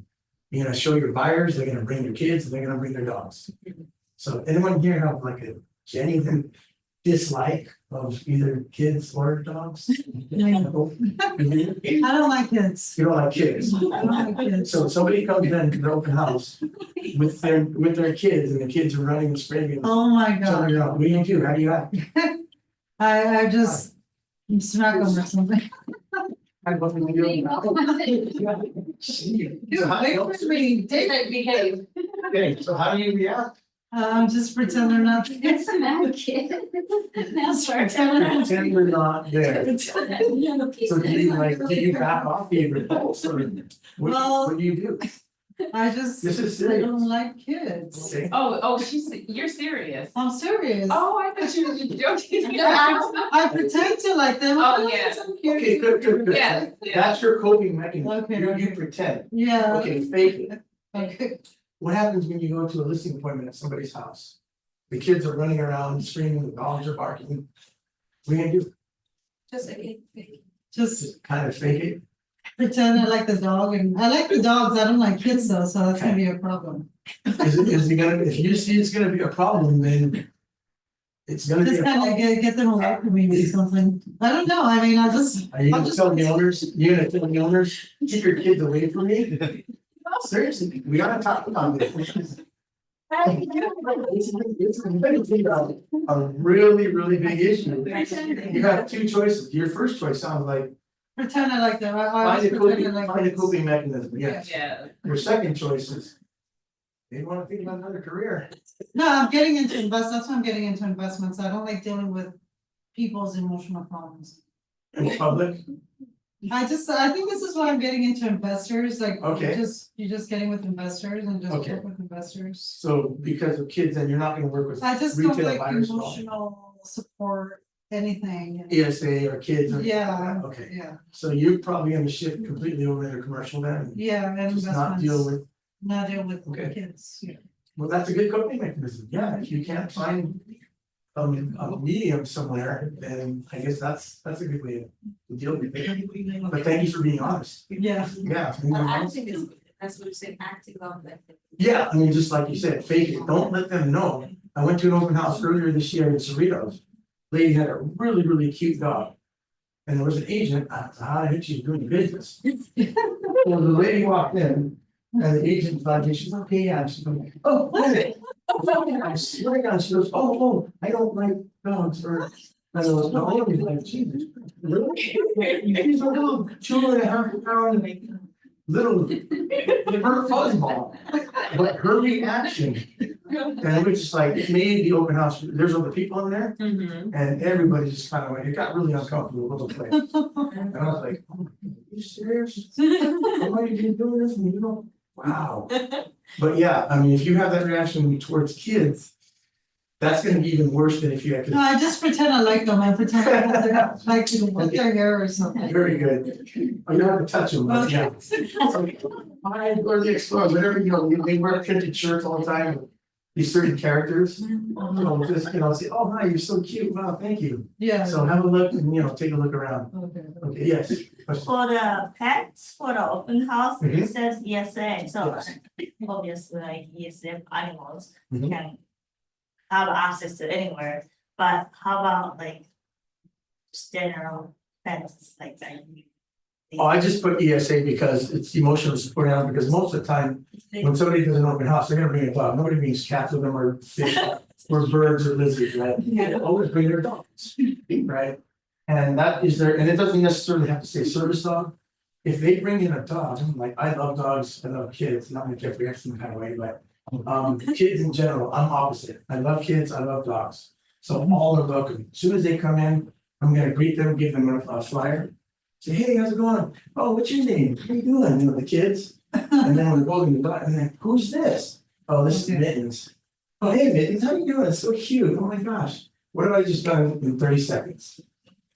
You're gonna show your buyers, they're gonna bring their kids, they're gonna bring their dogs. So anyone here have like a genuine dislike of either kids or dogs? I don't like kids. You don't like kids. I don't like kids. So somebody comes in to the open house with their kids and the kids are running and screaming. Oh my So, God. you know, what do you do? How do you act? I just smack them or something. I wasn't doing Dude, wait for me. Behave. Okay, so how do you react? Just pretend they're not. It's a mad kid. That's right. Pretend we're not there. So do you back off, do you repulse, or what do you do? I just This is I serious. don't like kids. Okay. You're serious. I'm serious. Oh, I thought you were just joking. I pretend to like them. Oh, yeah. It's so cute. Okay, good. Yeah, yeah. That's your coping mechanism. Okay, You okay. pretend. Yeah. Okay, fake it. Okay. What happens when you go to a listing appointment at somebody's house? The kids are running around screaming, the dogs are barking. What are you gonna do? Just Just kind of fake it? pretend I like the dog, and I like the dogs. I don't like kids though, so that's gonna be a problem. Is it gonna, if you see it's gonna be a problem, then it's gonna be Just a kind problem. of get them away from me or something. I don't know. I mean, Are you I'll gonna just- tell the owners, keep your kids away from me? Seriously, we gotta talk about this. It's a really big issue. You have two choices. Your first choice sounds like pretend I like them. I find always a pretend I coping, like find a kids. coping mechanism, yes. Yeah. Your second choice is they wanna think about another career. No, I'm getting into that's why I'm getting into investments. I don't like dealing with people's emotional problems. In public, I think this is why I'm getting into investors, like, Okay. you're just getting with investors and just Okay. work with investors. so because of kids, then you're not gonna work with I just don't retail like buyers at all. emotional support, anything. ESA or kids or. Yeah, Okay, yeah, so you're probably gonna shift completely over into commercial then, yeah, and just not deal investments, with, not deal with Okay. kids, yeah. well, that's a good coping mechanism, yeah, if you can't find. A medium somewhere, then I guess that's a good way to deal with it, but thank you for being honest, Yeah, yeah. Acting is, that's what you say, acting on that. Yeah, I mean, just like you said, fake it, don't let them know. I went to an open house earlier this year in Cerritos. Lady had a really cute dog. And there was an agent, I don't know how the heck she's doing business. Well, the lady walked in, and the agent thought, she's okay, yeah, she's going, oh, what is it? I swear to God, she goes, oh, I don't like dogs, or. I was like, Jesus, really? She's a little 2.5 pound little, her fuzzball, but her reaction. And it was just like, it made the open house, there's other people in there, Mm-hmm. and everybody just kind of went, it got really uncomfortable a little bit. And I was like, are you serious? Why are you doing this? And you know, wow. But yeah, I mean, if you have that reaction towards kids, that's gonna be even worse than if you had. no, I just pretend I like them, I pretend I like to put their hair or something. Very good. Oh, you don't have to touch them, but yeah. Hi, or the Explorer, whatever, you know, they wear printed shirts all the time. these certain characters. Just, say, oh, hi, you're so cute, wow, thank you. Yeah. So have a look and, take a look around. Okay. Okay, yes. Question. For the pets, for the open house, Mhm. it says ESA, so Yes. obviously like ESA animals Mhm. can have access to anywhere, but how about like just general pets like that? Oh, I just put ESA because it's emotional support animal, because most of the time, when somebody does an open house, they're gonna bring a dog, nobody brings cats with them or fish, or birds or lizards, right? They always bring their dogs, right? And that is and it doesn't necessarily have to say service dog. If they bring in a dog, like I love dogs, I love kids, not in a Jeffrey Epstein kind of way, but kids in general, I'm opposite. I love kids, I love dogs. So all are welcome. As soon as they come in, I'm gonna greet them, give them a flyer. Say, hey, how's it going? Oh, what's your name? How you doing? The kids. And then we're holding the dog, and then who's this? Oh, this is Mittens. Oh, hey, Mittens, how you doing? It's so cute. Oh my gosh. What have I just done in 30 seconds?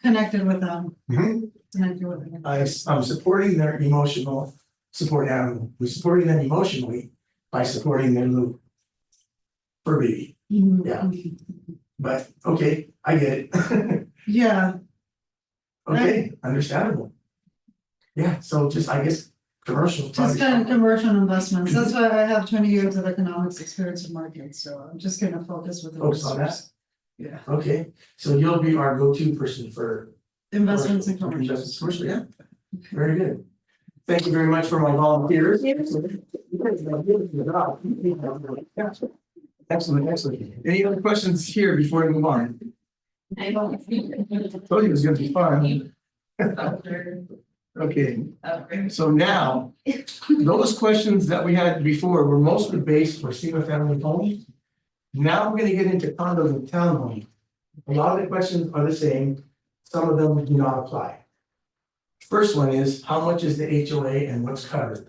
Connected with them. Mhm. Connected with them. I'm supporting their emotional support animal. We're supporting them emotionally by supporting their little fur baby. Yeah. But okay, I get it. Yeah, Okay, understandable. Yeah, so just, I guess, commercial. just kind of commercial investments. That's why I have 20 years of economics experience in markets, so I'm just gonna focus with. Focus on that? investors. Yeah, Okay, so you'll be our go-to person for. investments and Investments, commercials. commercial, yeah, very good. Thank you very much for my volunteers. Excellent, excellent. Any other questions here before we move on? I don't. Told you it was gonna be fun. Okay, so now, those questions that we had before were mostly based for single family homes. Now we're gonna get into condos and townhomes. A lot of the questions are the same, some of them do not apply. First one is, how much is the HOA and what's covered?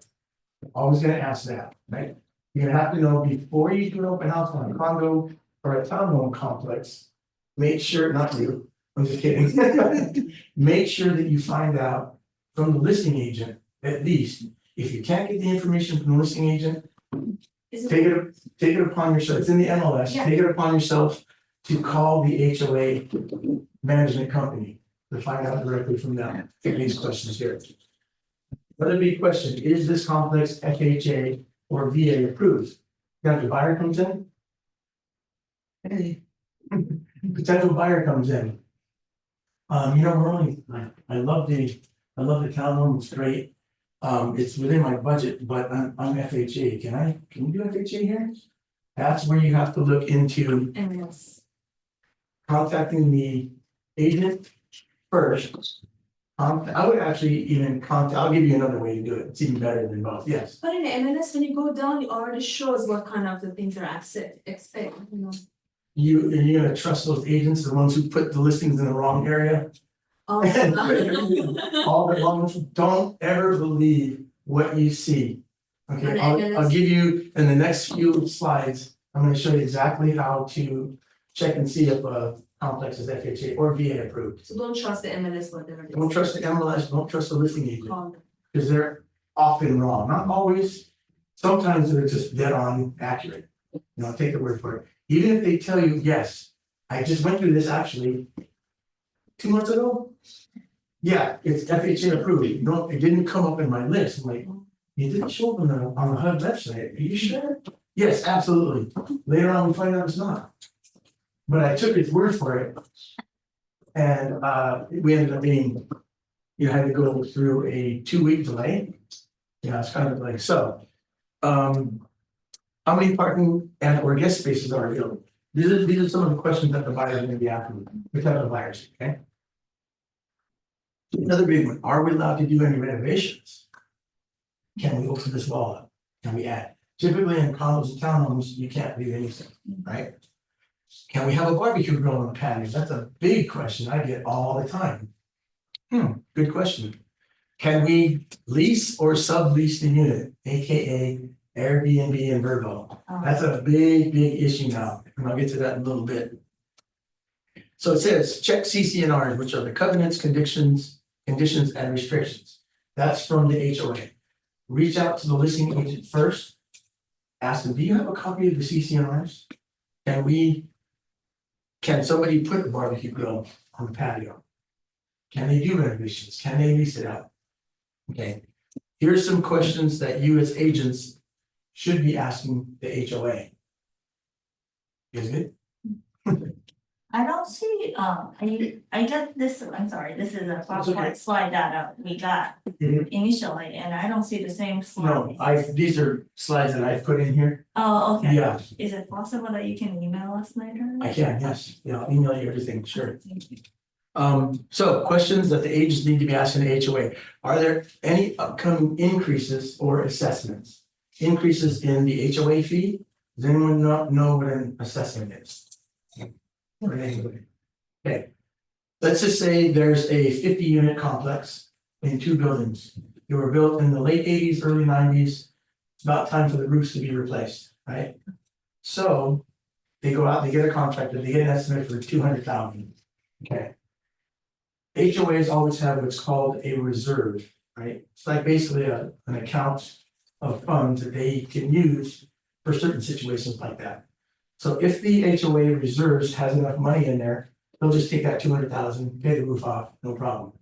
Always gonna ask that, right? You're gonna have to know before you do an open house on a condo or a townhome complex. Make sure, not you, I'm just kidding. Make sure that you find out from the listing agent, at least, if you can't get the information from the listing agent, take it upon yourself, it's in the MLS, Yeah. take it upon yourself to call the HOA management company to find out directly from them, get these questions here. Another big question, is this complex FHA or VA approved? Now the buyer comes in. Hey. Potential buyer comes in. We're only, I love the townhome, it's great. It's within my budget, but I'm FHA, can we do FHA here? That's where you have to look into contacting the agent first. I would actually even I'll give you another way to do it, it's even better than both, yes. But in the MLS, when you go down, it already shows what kind of the things are expect. You're gonna trust those agents, the ones who put the listings in the wrong area? All the wrong, don't ever believe what you see. Okay, I'll give you, in the next few slides, I'm gonna show you exactly how to check and see if a complex is FHA or VA approved. So don't trust the MLS, whatever. Don't trust the MLS, don't trust the listing agent, Call them. because they're often wrong, not always. Sometimes they're just dead on accurate, take the word for it. Even if they tell you, yes, I just went through this actually 2 months ago. Yeah, it's FHA approved. No, it didn't come up in my list. I'm like, it didn't show up on the HUD website. Are you sure? Yes, absolutely. Later on, we find out it's not. But I took his word for it. And we ended up being, had to go through a 2-week delay. Yeah, it's kind of like so. How many parking and or guest spaces are available? These are some of the questions that the buyers are going to be asking, potential buyers, okay? Another big one, are we allowed to do any renovations? Can we open this wall up? Can we add? Typically in condos and townhomes, you can't do anything, right? Can we have a barbecue grill on the patio? That's a big question I get all the time. Good question. Can we lease or sublease the unit, AKA Airbnb and Vrbo? That's a big issue now, and I'll get to that in a little bit. So it says, check CCNRs, which are the covenants, conditions, and restrictions. That's from the HOA. Reach out to the listing agent first. ask them, do you have a copy of the CCNRs? Can somebody put a barbecue grill on the patio? Can they do renovations? Can they lease it out? Okay, here's some questions that you as agents should be asking the HOA. Is it? I don't see, I got this, I'm sorry, this is a okay. PowerPoint slide that we got Mhm. initially, and I don't see the same slide. No, these are slides that I put in here. Oh, okay. Yeah, Is it possible that you can email us later? I can, yes, yeah, I'll email you everything, sure. Thank you. So questions that the agents need to be asking the HOA, are there any upcoming increases or assessments? Increases in the HOA fee? Does anyone not know what an assessment is? Or anybody? Okay, let's just say there's a 50-unit complex in 2 buildings. They were built in the late 80s, early 90s. It's about time for the roofs to be replaced, right? So they go out, they get a contractor, they get an estimate for 200,000. Okay. HOAs always have what's called a reserve, right? It's like basically an account of funds that they can use for certain situations like that. So if the HOA reserves has enough money in there, they'll just take that 200,000, pay the roof off, no problem.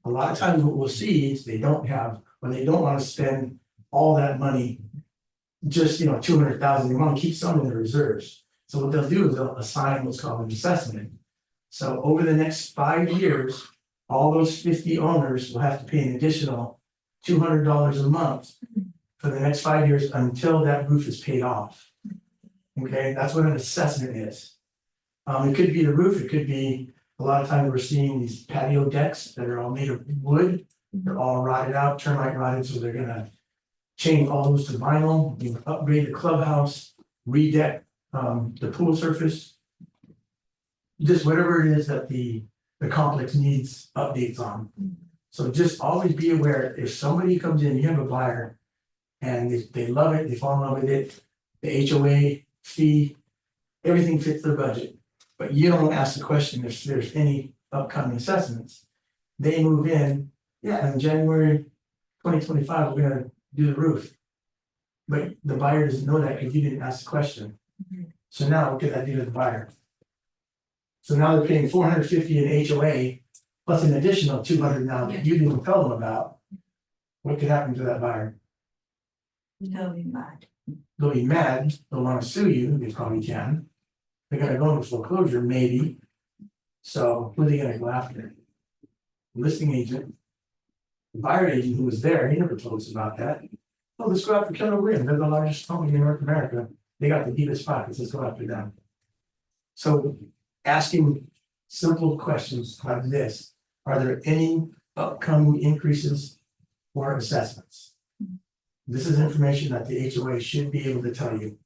A lot of times what we'll see is they don't have, when they don't want to spend all that money, just, 200,000, they want to keep some in the reserves. So what they'll do is they'll assign what's called an assessment. So over the next 5 years, all those 50 owners will have to pay an additional $200 a month for the next 5 years until that roof is paid off. Okay, that's what an assessment is. It could be the roof, it could be, a lot of times we're seeing these patio decks that are all made of wood. They're all rotted out, termite rotted, so they're gonna change all those to vinyl, upgrade the clubhouse, redeck the pool surface. Just whatever it is that the complex needs updates on. So just always be aware, if somebody comes in, you have a buyer. And they love it, they fall in love with it, the HOA fee, everything fits their budget. But you don't ask the question if there's any upcoming assessments. They move in, yeah, in January 2025, we're gonna do the roof. But the buyer doesn't know that because you didn't ask the question. So now what could I do to the buyer? So now they're paying $450 in HOA, plus an additional 200 now that you didn't tell them about. What could happen to that buyer? They'll be mad. They'll be mad, they'll wanna sue you, they probably can. They're gonna go into foreclosure, maybe. So who are they gonna go after? Listing agent. The buyer agent who was there, he never told us about that. Oh, let's go after Keller Williams, they're the largest company in North America, they got the deepest pockets, let's go after them. So asking simple questions like this, are there any upcoming increases or assessments? This is information that the HOA should be able to tell you.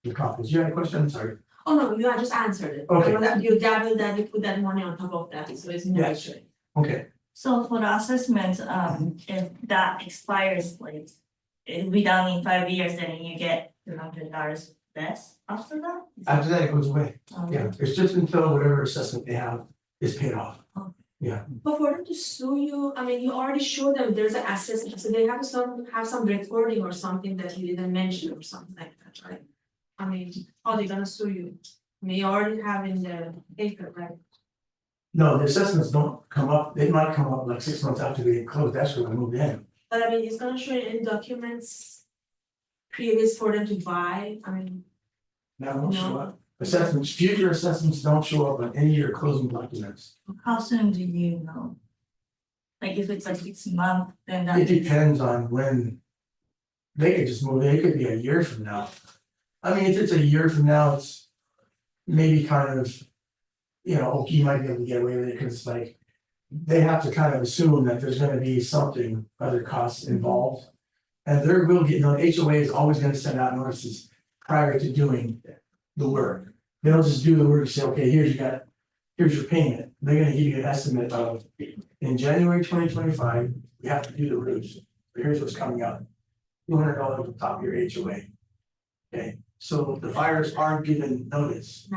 The conference, you had a question, I'm sorry. Oh, no, you just answered it. Okay. You double that, you put that money on top of that, so it's no Yes. issue. Okay, So for the assessment, if that expires like, if we done in 5 years, then you get $200 less after that? after that, it goes away, Um, yeah, it's just until whatever assessment they have is paid off. Okay. Yeah, But for them to sue you, I mean, you already showed them there's an assessment, so they have some recording or something that you didn't mention or something like that, right? I mean, how they gonna sue you? I mean, you already have in the paper, right? no, the assessments don't come up, they might come up like 6 months after they close escrow and move in. But I mean, it's gonna show you in documents previous for them to buy, I mean, Now, won't show No. up. Assessments, future assessments don't show up on any of your closing documents. How soon do you know? Like if it's like 6 months, then that. It depends on when. They could just move in, it could be a year from now. I mean, if it's a year from now, it's maybe kind of. Okay, you might be able to get away with it, cause it's like. They have to kind of assume that there's gonna be something, other costs involved. And there will get, HOA is always gonna send out notices prior to doing the work. They don't just do the work and say, okay, here's your payment. They're gonna give you an estimate of, in January 2025, you have to do the roofs. But here's what's coming up. $200 on top of your HOA. Okay, so the buyers are given notice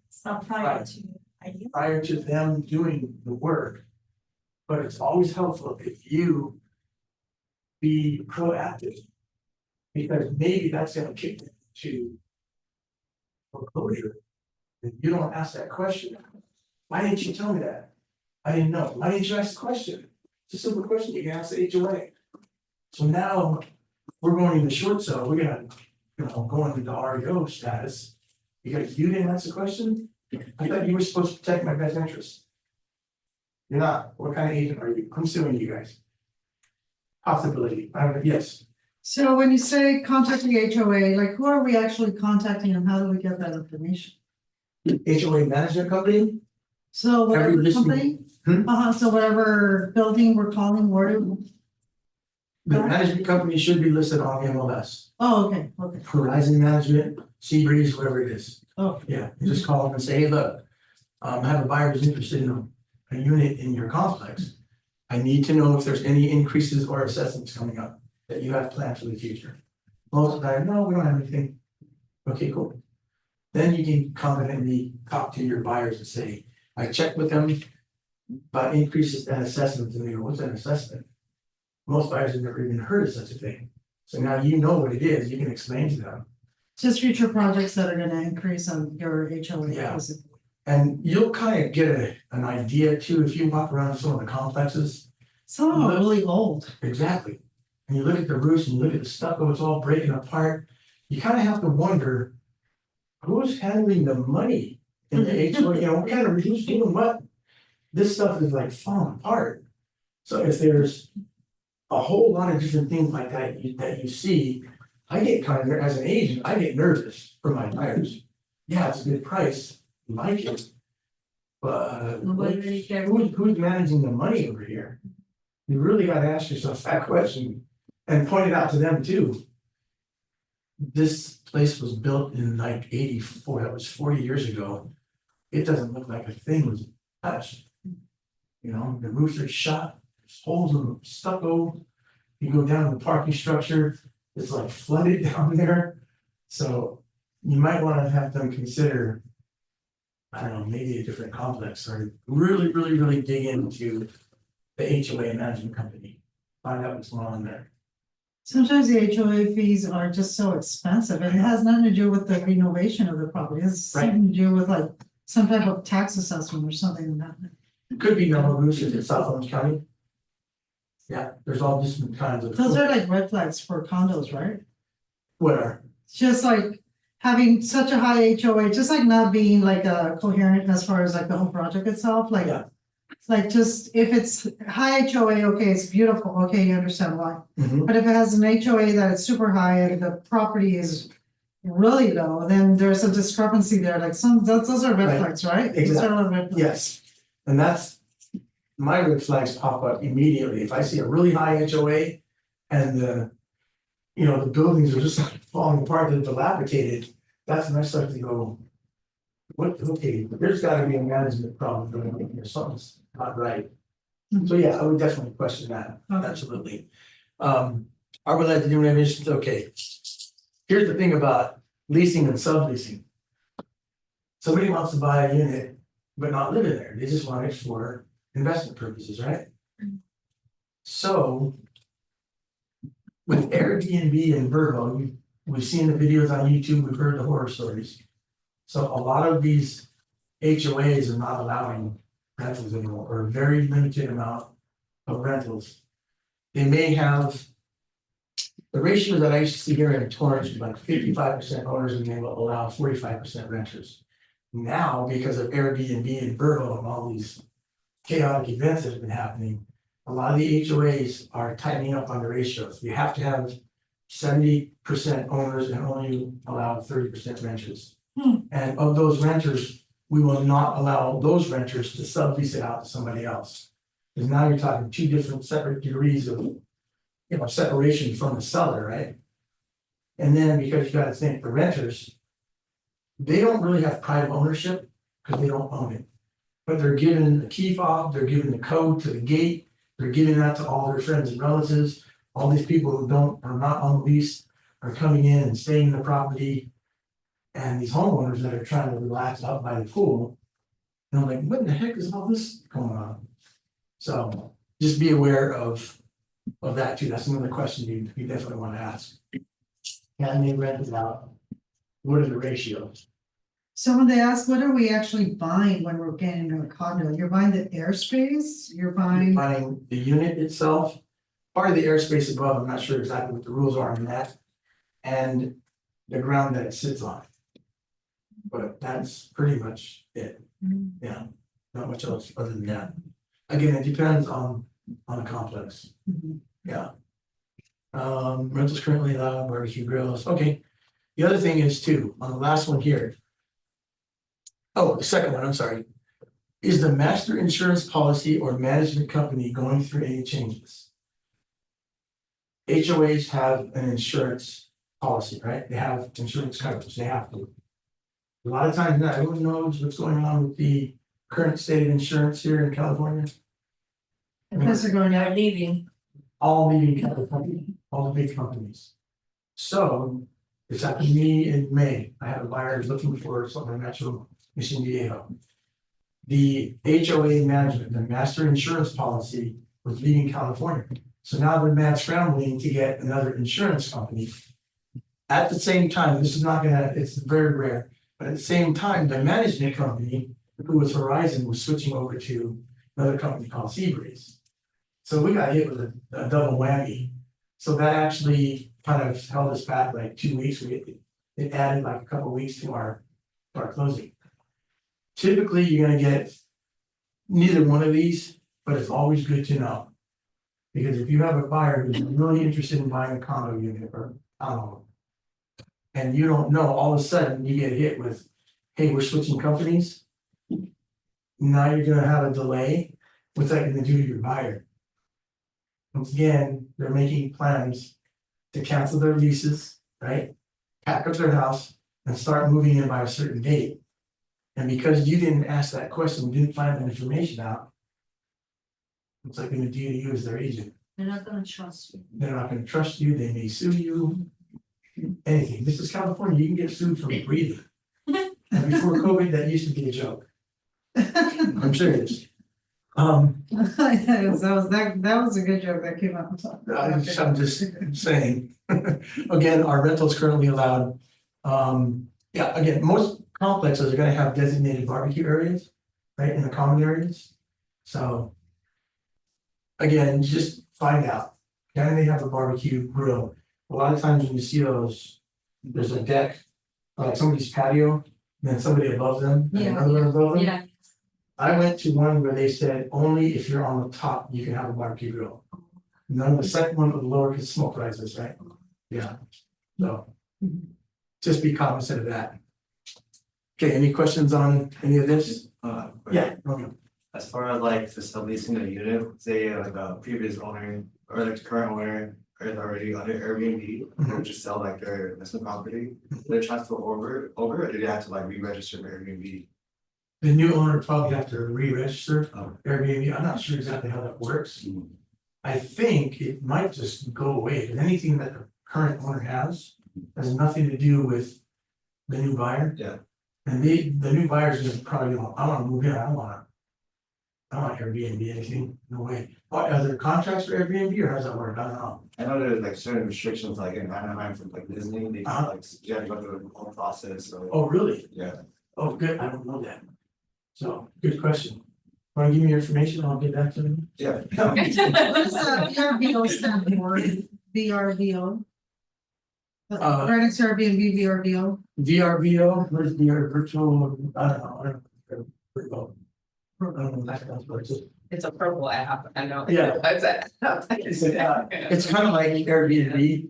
So prior to, I guess. prior to them doing the work. But it's always helpful if you be proactive. Because maybe that's gonna kick to foreclosure, and you don't ask that question, why didn't you tell me that? I didn't know, why didn't you ask the question? It's a simple question, you can ask the HOA. So now, we're going into short sale, we're gonna, go into the REO status. Because you didn't ask the question, I thought you were supposed to protect my best interest. You're not, what kind of agent are you? I'm suing you guys. Possibility, I don't know, yes, So when you say contact the HOA, like who are we actually contacting and how do we get that information? HOA management company, So whatever Every listing- company, Hmm? so whatever building we're calling, where do, the management company should be listed on the MLS. oh, okay, Horizon Management, Seabreeze, whatever it is. oh, Yeah, you just call them and say, hey, look, I have a buyer who's interested in a unit in your complex. I need to know if there's any increases or assessments coming up that you have planned for the future. Most of the time, no, we don't have anything. Okay, cool. Then you can confidently talk to your buyers and say, I checked with them about increases and assessments, and they go, what's an assessment? Most buyers have never even heard of such a thing. So now you know what it is, you can explain to them. just future projects that are gonna increase on your HOA. Yeah. basically. And you'll kind of get an idea too, if you walk around some of the complexes. Some of them are really old. Exactly. And you look at the roofs and you look at the stucco, it's all breaking apart. You kind of have to wonder, who's handling the money in the HOA, what kind of, who's doing what? This stuff is like falling apart. So if there's a whole lot of different things like that you see, I get kind of, as an agent, I get nervous for my buyers. Yeah, it's a good price, like it. But Nobody really cares. who's managing the money over here? You really gotta ask yourself that question and point it out to them too. This place was built in like 84, that was 40 years ago. It doesn't look like a thing was touched. The roofs are shot, there's holes in the stucco. You go down to the parking structure, it's like flooded down there. So you might wanna have them consider, I don't know, maybe a different complex or really dig into the HOA management company. Find out what's going on there. Sometimes the HOA fees are just so expensive, and it has nothing to do with the renovation of the property, it has something to do with like some type of tax assessment or something like that. It could be no roofs if it's South Orange County. Yeah, there's all different kinds of. Those are like red flags for condos, right? What are? It's just like having such a high HOA, just like not being like coherent as far as like the whole project itself, like. Yeah. Like just if it's high HOA, okay, it's beautiful, okay, you understand why. Mhm. But if it has an HOA that is super high and the property is really low, then there's a discrepancy there, like those are red Right. flags, right? Those Exactly. are red flags. Yes, and that's, my red flags pop up immediately, if I see a really high HOA and the buildings are just falling apart, they're dilapidated, that's when I start to go, what, okay, there's gotta be a management problem going on here, something's not right. So yeah, I would definitely question that, Okay. absolutely. Are we allowed to do renovations? Okay. Here's the thing about leasing and subleasing. Somebody wants to buy a unit, but not live in there, they just want it for investment purposes, right? So. With Airbnb and Vrbo, we've seen the videos on YouTube, we've heard the horror stories. So a lot of these HOAs are not allowing rentals anymore, or a very limited amount of rentals. They may have. The ratio that I used to see here in Torrance was like 55% owners and they will allow 45% renters. Now, because of Airbnb and Vrbo and all these chaotic events that have been happening, a lot of the HOAs are tightening up on the ratios. You have to have 70% owners and only allow 30% renters. And of those renters, we will not allow those renters to sublease it out to somebody else. Because now you're talking two different separate degrees of, separation from the seller, right? And then because you gotta think the renters, they don't really have private ownership because they don't own it. But they're given the key fob, they're given the code to the gate, they're giving that to all their friends and relatives. All these people who are not on lease are coming in and staying in the property. And these homeowners that are trying to relax out by the pool. And I'm like, what in the heck is all this going on? So just be aware of that too. That's another question you definitely want to ask. Can they rent it out what are the ratios? So when they ask, what are we actually buying when we're getting into a condo? You're buying the airspace, you're buying, Buying the unit itself, part of the airspace above, I'm not sure exactly what the rules are on that. And the ground that it sits on. But that's pretty much it, yeah, not much else other than that. Again, it depends on the complex, Mhm. yeah. Rentals currently allowed, barbecue grills, okay. The other thing is too, on the last one here. Oh, the second one, I'm sorry. Is the master insurance policy or management company going through any changes? HOAs have an insurance policy, right? They have insurance coverage, they have to. A lot of times, not everyone knows what's going on with the current state of insurance here in California. because they're going out. leaving. All leading California, all the big companies. So, it's happened to me in May, I have a buyer who's looking for something natural, Mission Viejo. The HOA management, the master insurance policy was leaving California. So now they're mad scrambling to get another insurance company. At the same time, this is not gonna, it's very rare, but at the same time, the management company, who was Horizon, was switching over to another company called Seabreeze. So we got hit with a double whammy. So that actually kind of held us back like 2 weeks. It added like a couple weeks to our closing. Typically, you're gonna get neither one of these, but it's always good to know. Because if you have a buyer who's really interested in buying a condo unit or townhome. And you don't know, all of a sudden you get hit with, hey, we're switching companies. Now you're gonna have a delay. What's that gonna do to your buyer? Once again, they're making plans to cancel their leases, right? Pack up their house and start moving in by a certain date. And because you didn't ask that question, didn't find that information out. What's that gonna do to you as their agent? They're not gonna trust you. They're not gonna trust you, they may sue you. Anything, this is California, you can get sued for breathing. And before COVID, that used to be a joke, I'm serious. That was a good joke that came out. I'm just saying, again, our rentals currently allowed. Yeah, again, most complexes are gonna have designated barbecue areas, right, in the common areas, so. Again, just find out, can they have a barbecue grill? A lot of times when you see those, there's a deck, like somebody's patio, and then somebody above them, and another one above them. I went to one where they said, only if you're on the top, you can have a barbecue grill. None of the second one or the lower because smoke rises, right? Yeah, so. Just be cognizant of that. Okay, any questions on any of this? Yeah, okay. As far as like subleasing a unit, say like a previous owner or like the current owner is already under Airbnb, or just sell like their investment property, they transfer over, or do they have to like re-register for Airbnb? The new owner probably have to re-register Airbnb, I'm not sure exactly how that works. I think it might just go away, but anything that the current owner has nothing to do with the new buyer. Yeah. And the new buyer's gonna probably go, I wanna move in, I want Airbnb anything, no way. What, are there contracts for Airbnb or how does that work? I don't know. I know there's like certain restrictions, like in Anaheim from like Disney, they Uh-huh. like, you have to go through the whole process, so. Oh, really? Yeah. Oh, good, I don't know that. So, good question. Wanna give me your information, I'll get back to you. Yeah. What does VRBO stand for? VRBO? Right next to Airbnb, VRBO. VRBO, where's VR virtual, I don't know. I don't know, that's what it is. It's a purple app, I know. Yeah. It's It's kind of like Airbnb.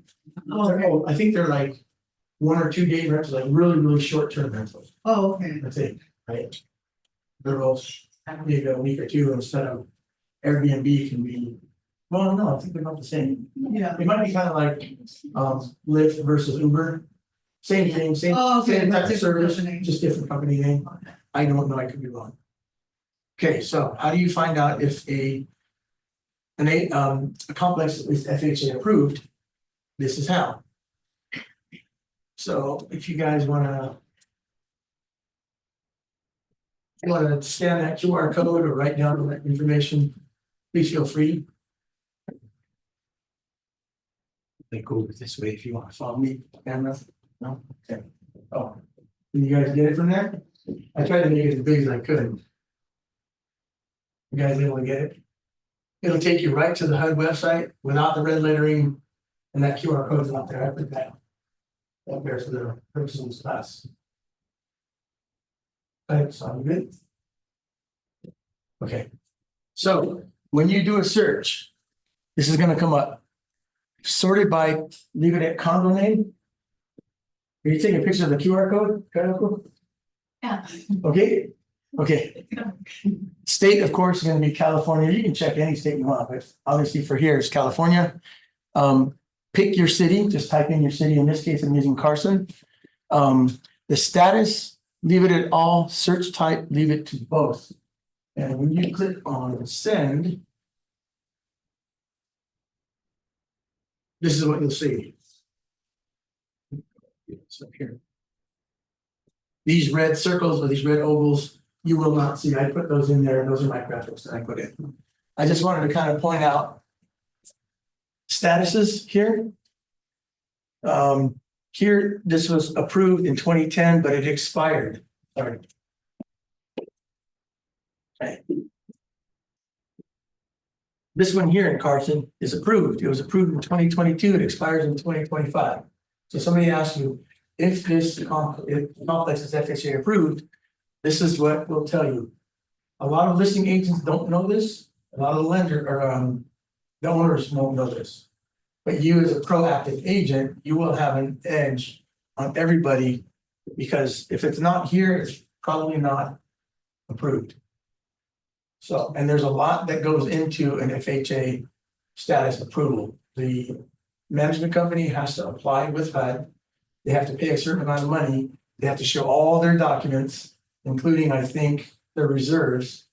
Oh, I think they're like 1 or 2 day rentals, like really short term rentals, Oh, okay. I think, right? They're both maybe a week or two instead of Airbnb can be, well, no, I think they're about the same. Yeah. It might be kind of like Lyft versus Uber. Same thing, same Oh, okay, type but of different service, company. just different company name. I don't know, I could be wrong. Okay, so how do you find out if a complex is FHA approved? This is how. So if you guys wanna scan that QR code or write down that information, please feel free. They go this way if you want to follow me, camera. No, okay. Oh, did you guys get it from there? I tried to make it as big as I could. You guys able to get it? It'll take you right to the HUD website without the red lettering and that QR code's not there. I put that up there for the purposes of this class. Okay, sound good? Okay, so when you do a search, this is gonna come up. Sorted by, leave it at condo name. Are you taking a picture of the QR code? Yeah. Okay, okay. State, of course, is gonna be California. You can check any state you want, but obviously for here it's California. Pick your city, just type in your city. In this case, I'm using Carson. The status, leave it at all, search type, leave it to both. And when you click on send, this is what you'll see. It's up here. These red circles or these red ovals, you will not see. I put those in there. Those are my graphics that I put in. I just wanted to kind of point out statuses here. Here, this was approved in 2010, but it expired. Sorry. Okay. This one here in Carson is approved. It was approved in 2022. It expires in 2025. So somebody asks you if this complex is FHA approved, this is what we'll tell you. A lot of listing agents don't know this. A lot of the lender or the owners won't know this. But you as a proactive agent, you will have an edge on everybody because if it's not here, it's probably not approved. So, and there's a lot that goes into an FHA status approval. The management company has to apply with HUD. They have to pay a certain amount of money. They have to show all their documents, including, I think, their reserves.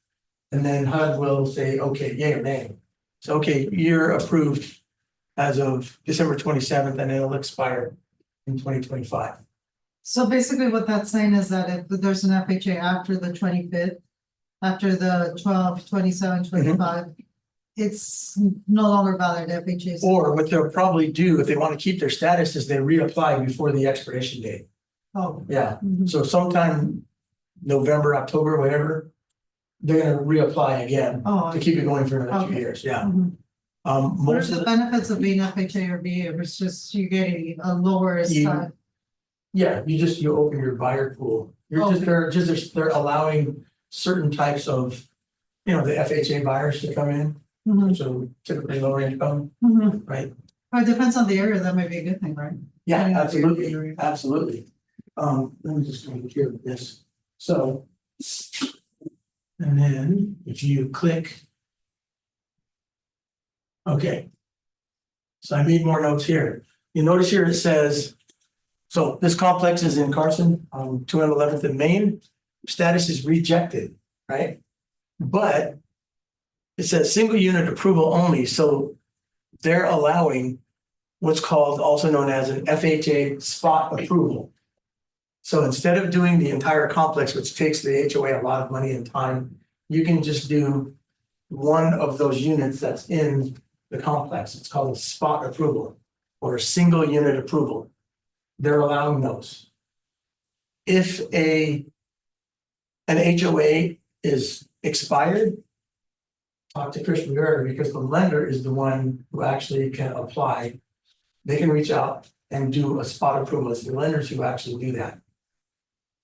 And then HUD will say, okay, yay or nay. So, okay, you're approved as of December 27th, and it'll expire in 2025. So basically what that's saying is that if there's an FHA after the 25th, after the 12, 27, 25, it's no longer valid FHA. Or what they'll probably do if they want to keep their status is they reapply before the expiration date. Oh. Yeah, Mhm. so sometime November, October, whatever, they're gonna reapply again Oh, to keep it going for another 2 Okay. years, yeah. Mhm. What are Most of the the, benefits of being FHA or BA? It's just you getting a lower You- side. yeah, you open your buyer pool. You're just, Okay. they're allowing certain types of, the FHA buyers to come in, Mhm. so typically lower income, Mhm. right? Well, it depends on the area. That might be a good thing, right? Yeah, Yeah, absolutely, yeah. absolutely. Let me just make sure of this, so. And then if you click. Okay. So I made more notes here. You notice here it says. So this complex is in Carson, 211th and Main, status is rejected, right? But. It says single unit approval only, so they're allowing. What's called also known as an FHA spot approval. So instead of doing the entire complex, which takes the HOA a lot of money and time, you can just do one of those units that's in the complex. It's called a spot approval or a single unit approval. They're allowing those. If an HOA is expired, talk to Chris Vlahos because the lender is the one who actually can apply. They can reach out and do a spot approval. It's the lenders who actually do that.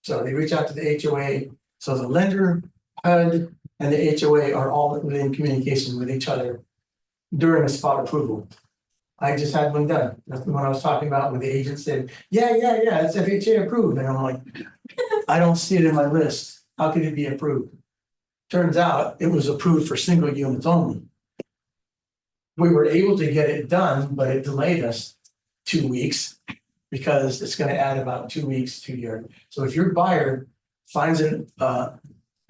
So they reach out to the HOA. So the lender, HUD, and the HOA are all in communication with each other during a spot approval. I just had one done. That's the one I was talking about when the agent said, yeah, it's FHA approved. And I'm like, I don't see it in my list. How could it be approved? Turns out it was approved for single units only. We were able to get it done, but it delayed us 2 weeks because it's going to add about 2 weeks to your. So if your buyer finds a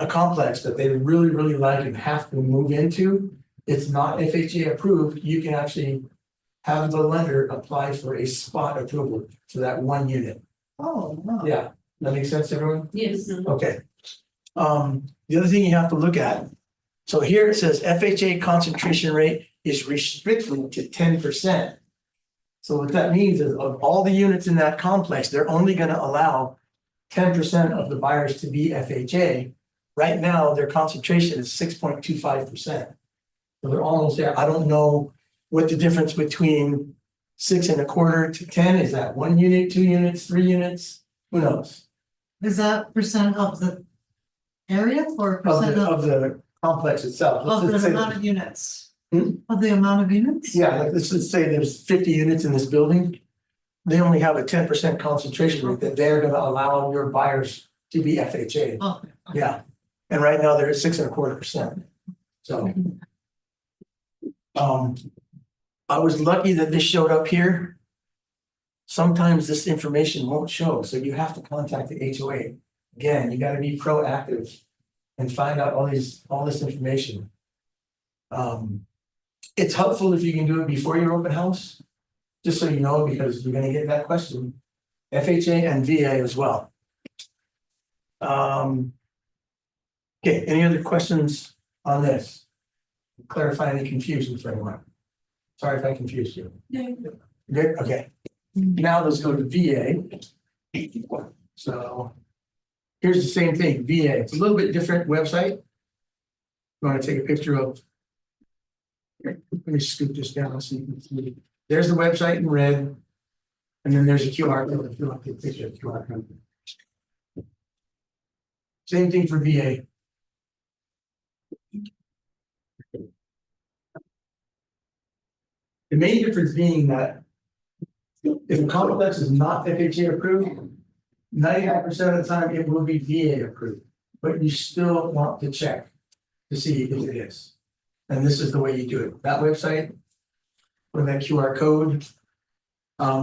complex that they really, really like and have to move into, it's not FHA approved, you can actually have the lender apply for a spot approval for that one unit. Oh, no. Yeah, that makes sense, everyone? Yes. Okay. The other thing you have to look at, so here it says FHA concentration rate is restricted to 10%. So what that means is of all the units in that complex, they're only gonna allow 10% of the buyers to be FHA. Right now, their concentration is 6.25%. So they're almost there. I don't know what the difference between 6.25 to 10 is. That 1 unit, 2 units, 3 units? Who knows? Is that percent of the area or Of percent of the complex itself. Let's of just the say amount that- of units? Hmm? Of the amount of units? Yeah, like let's just say there's 50 units in this building. They only have a 10% concentration rate that they're gonna allow your buyers to be FHA. Oh, Yeah, and right now they're at 6.25%. So. I was lucky that this showed up here. Sometimes this information won't show, so you have to contact the HOA. Again, you gotta be proactive and find out all this information. It's helpful if you can do it before your open house, just so you know, because you're gonna get that question. FHA and VA as well. Okay, any other questions on this? Clarify any confusion for anyone? Sorry if I confused you. Good, okay. Now let's go to VA. So here's the same thing, VA. It's a little bit different website. You want to take a picture of? Here, let me scoop this down so you can see. There's the website in red. And then there's a QR code if you want to take a picture of the QR code. Same thing for VA. The main difference being that if a complex is not FHA approved, 99% of the time it will be VA approved, but you still want to check to see if it is. And this is the way you do it. That website with that QR code.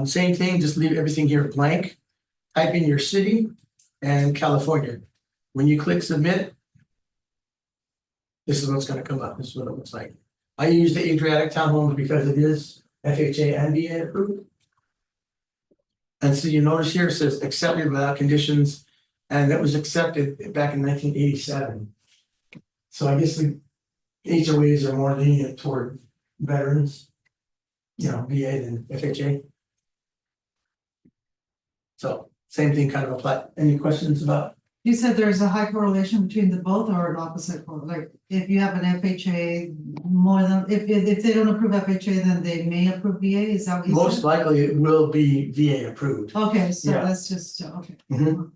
Same thing, just leave everything here blank. Type in your city and California. When you click submit, this is what's going to come up. This is what it looks like. I use the Adriatic Townhomes because it is FHA and VA approved. And so you notice here it says accepted without conditions, and that was accepted back in 1987. So I guess the HOAs are more lenient toward veterans, VA than FHA. So same thing kind of apply. Any questions about? You said there's a high correlation between the both or an opposite, like if you have an FHA more than, if they don't approve FHA, then they may approve VA, is that what you said? Most likely it will be VA approved. Okay, so Yeah. that's just, okay. Mhm.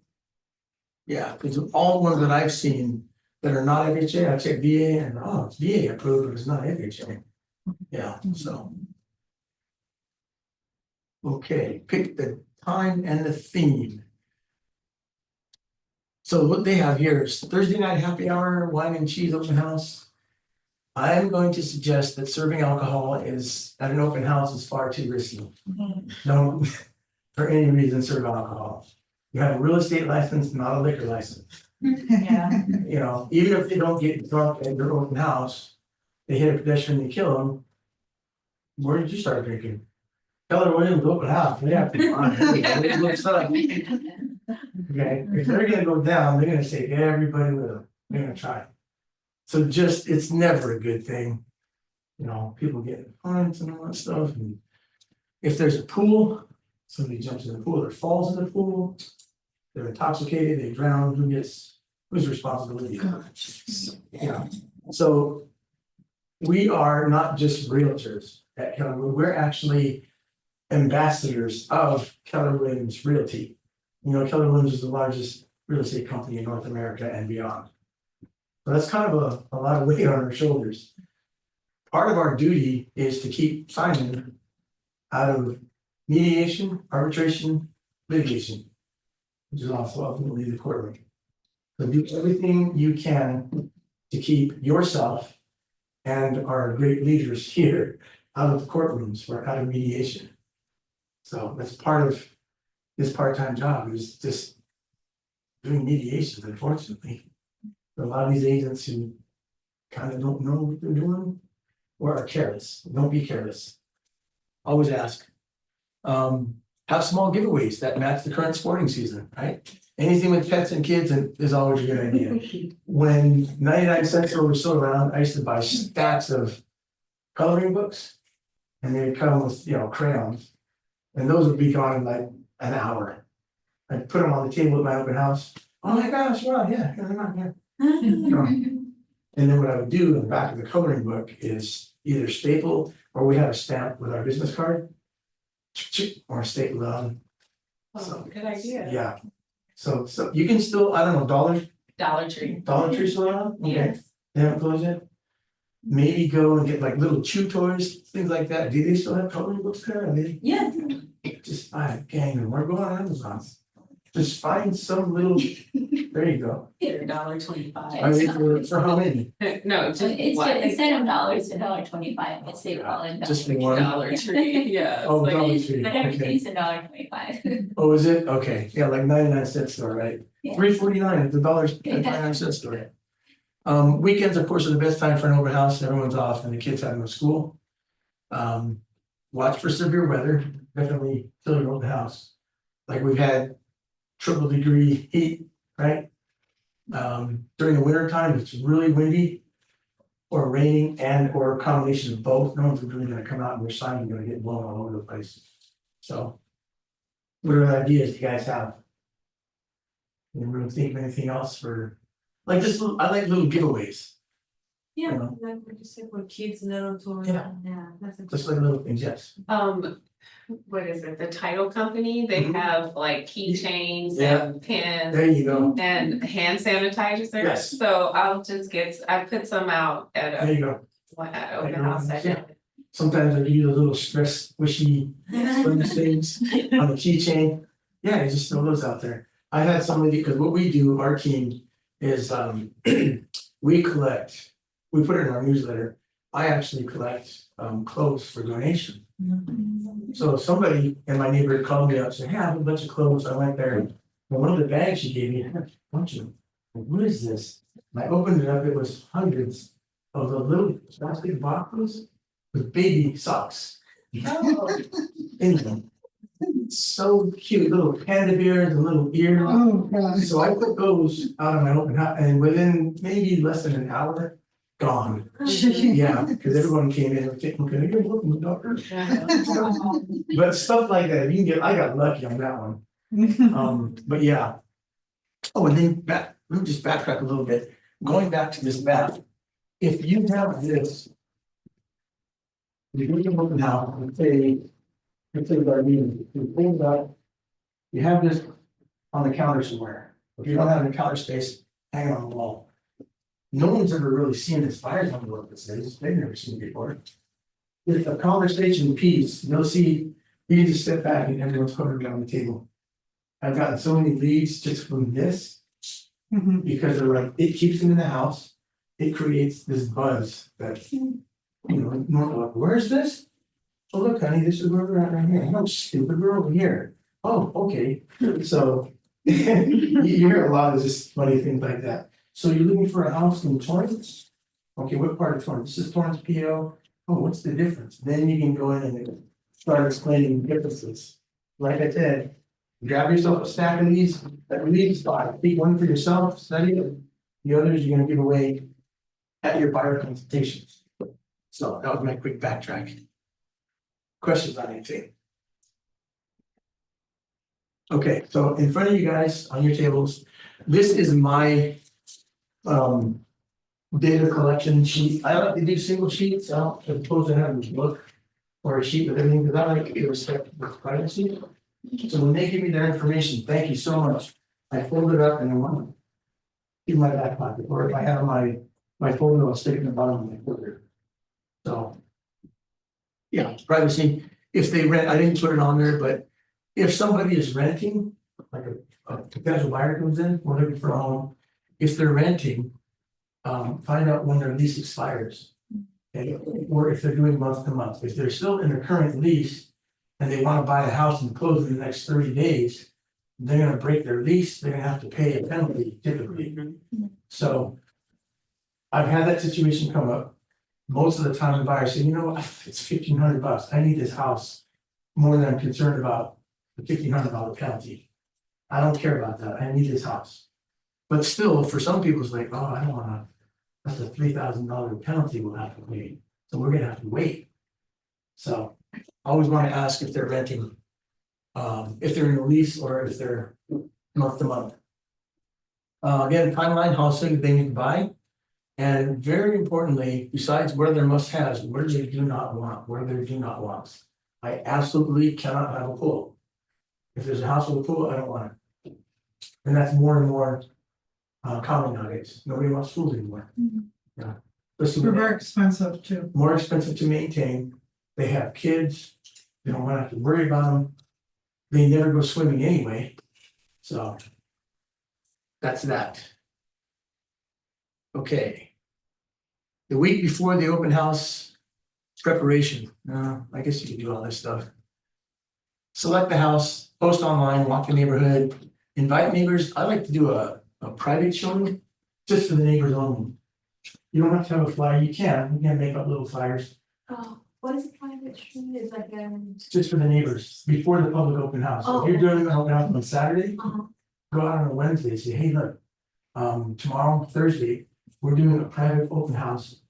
Yeah, because all the ones that I've seen that are not FHA, I check VA and it's VA approved, but it's not FHA. Yeah, so. Okay, pick the time and the theme. So what they have here is Thursday night happy hour, wine and cheese open house. I'm going to suggest that serving alcohol is at an open house is far too risky. Don't, for any reason, serve alcohol. You have a real estate license, not a liquor license. Yeah. Even if they don't get drunk at their open house, they hit a pedestrian and kill them. Where did you start drinking? Keller Williams open house. They have to be on it. It looks like. Okay, if they're gonna go down, they're gonna take everybody with them. They're gonna try. So it's never a good thing. People get fines and all that stuff. And if there's a pool, somebody jumps in the pool or falls in the pool, they're intoxicated, they drown, whose responsibility is it? Yeah, so we are not just realtors at Keller Williams, we're actually ambassadors of Keller Williams Realty. Keller Williams is the largest real estate company in North America and beyond. So that's kind of a lot of weight on our shoulders. Part of our duty is to keep Simon out of mediation, arbitration, litigation, which is also ultimately the courtroom. So do everything you can to keep yourself and our great leaders here out of the courtrooms or out of mediation. So that's part of this part-time job is just doing mediations, unfortunately. There are a lot of these agents who kind of don't know what they're doing or are careless. Don't be careless. Always ask. Have small giveaways that match the current sporting season, right? Anything with pets and kids is always a good idea. When 99-cent stores were still around, I used to buy stacks of coloring books. And they'd come with, crayons. And those would be gone in like an hour. I put them on the table at my open house. Oh my gosh, wow, yeah, they're not here. And then what I would do in the back of the coloring book is either staple or we have a stamp with our business card. Or staple it on. Oh, good idea. Yeah. So you can still, I don't know, Dollar Tree. Dollar Tree still around? Okay. Yes. They haven't closed yet? Maybe go and get like little chew toys, things like that. Do they still have coloring books there? Are they Yeah. just buy a gang and we're going on Amazon. Just find some little, there you go. $1.25. I mean, for how many? No, So just it's one. instead of dollars, $1.25, it's they call it. Just for $1.25. one? Dollar Tree, yeah. Oh, Like, Dollar Tree, But okay. everything's $1.25. Oh, is it? Okay, yeah, like 99 cent store, right? Yeah. $3.49 at the dollars, 99 cent store. Weekends, of course, are the best time for an open house. Everyone's off and the kids have no school. Watch for severe weather, definitely fill your open house. Like we've had triple degree heat, right? During the winter time, it's really windy or raining and or a combination of both. No one's really gonna come out and their sign is gonna get blown all over the place. So what are the ideas you guys have? Anyone think of anything else for, like just, I like little giveaways, Yeah, You know. like what you said, for kids, little toys. Yeah. That's a just like little things, yes. What is it? The title company, they Mhm. have like keychains Yeah. and pins. There you go, And hand sanitizers. Yes. So I'll just I put some out at there you go. at open house Yeah. session. Sometimes I give you the little stress squishy things on the keychain. Yeah, you just throw those out there. I had somebody, because what we do, our team is, we collect, we put it in our newsletter. I actually collect clothes for donation. So somebody in my neighborhood called me up, said, hey, I have a bunch of clothes. I went there. And one of the bags she gave me had a bunch of them. What is this? And I opened it up, it was hundreds of the little plastic boxes with baby socks in them. So cute, little panda bears and little ears. Oh, gosh. So I put those out of my open house and within maybe less than an hour, gone. Yeah, because everyone came in and taking, can I get one from the doctor? But stuff like that, you can get, I got lucky on that one. But yeah. Oh, and then let me just backtrack a little bit. Going back to this map. If you have this. You can look now and say. Let's say our meeting, you pull it up. You have this on the counter somewhere. If you don't have a counter space, hang it on the wall. No one's ever really seen this. Buyers don't know what this is. They've never seen it before. It's a conversation piece. You'll see, you can just step back and everyone's putting it on the table. I've gotten so many leads just from this. Mhm. Because they're like, it keeps them in the house. It creates this buzz that, you know, normal, like, where's this? Oh, look, honey, this is where we're at right here. No, stupid, we're over here. Oh, okay. So you hear a lot of just funny things like that. So you're looking for a house in Torrance? Okay, what part of Torrance? This is Torrance PO. Oh, what's the difference? Then you can go in and start explaining the differences. Like I said, grab yourself a stack of these that we need to buy. Take one for yourself, study it. The others you're gonna give away at your buyer consultations. So that was my quick backtrack. Questions on anything? Okay, so in front of you guys on your tables, this is my data collection sheet. I like to do single sheets, I don't suppose to have a book or a sheet with everything, because I like to respect the privacy. So when they give me their information, thank you so much. I fold it up and I want to in my back pocket, or if I have my folder, I'll stick it in the bottom of my folder. So. Yeah, privacy, if they rent, I didn't put it on there, but if somebody is renting, like a potential buyer comes in, we're looking for a home. If they're renting, find out when their lease expires. Okay, or if they're doing month to month, if they're still in their current lease. And they wanna buy a house and close in the next 30 days, they're gonna break their lease, they're gonna have to pay a penalty typically. So. I've had that situation come up. Most of the time the buyer said, you know, it's $1,500, I need this house. More than I'm concerned about the $1,500 penalty. I don't care about that, I need this house. But still, for some people, it's like, oh, I don't wanna, that's a $3,000 penalty we'll have to pay, so we're gonna have to wait. So, always wanna ask if they're renting, if they're in a lease or if they're month to month. Again, timeline, how soon do they need to buy? And very importantly, besides what are their must-haves, what do they do not want, what are their do not wants? I absolutely cannot have a pool. If there's a house with a pool, I don't want it. And that's more and more common nowadays, nobody wants pools anymore. Yeah. Especially They're when very expensive too. more expensive to maintain, they have kids, they don't wanna have to worry about them. They never go swimming anyway, so. That's that. Okay. The week before the open house preparation, I guess you can do all this stuff. Select the house, post online, walk the neighborhood, invite neighbors. I like to do a private showing, just for the neighbors only. You don't have to have a flyer, you can make up little flyers, Oh, what is private stream? Is like, just for the neighbors, before the public open house. If you're doing an open house on Saturday, go out on a Wednesday, say, hey, look, tomorrow, Thursday, we're doing a private open house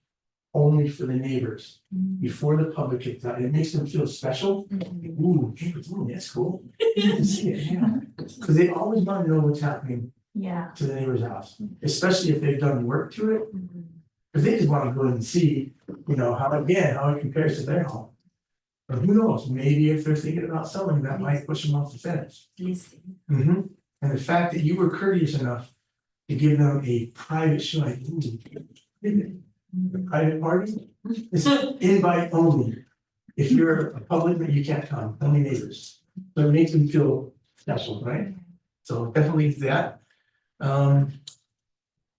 only for the neighbors, before the public gets out. It makes them feel special. Ooh, that's cool. You get to see it, yeah. Because they always want to know what's happening Yeah. to the neighbor's house, especially if they've done work to it. Because they just want to go in and see, how it compares to their home. But who knows, maybe if they're thinking about selling, that might push them off the fence. And the fact that you were courteous enough to give them a private show, like, a private party, it's invite only. If you're a public, you can't come, only neighbors. So it makes them feel special, right? So definitely that.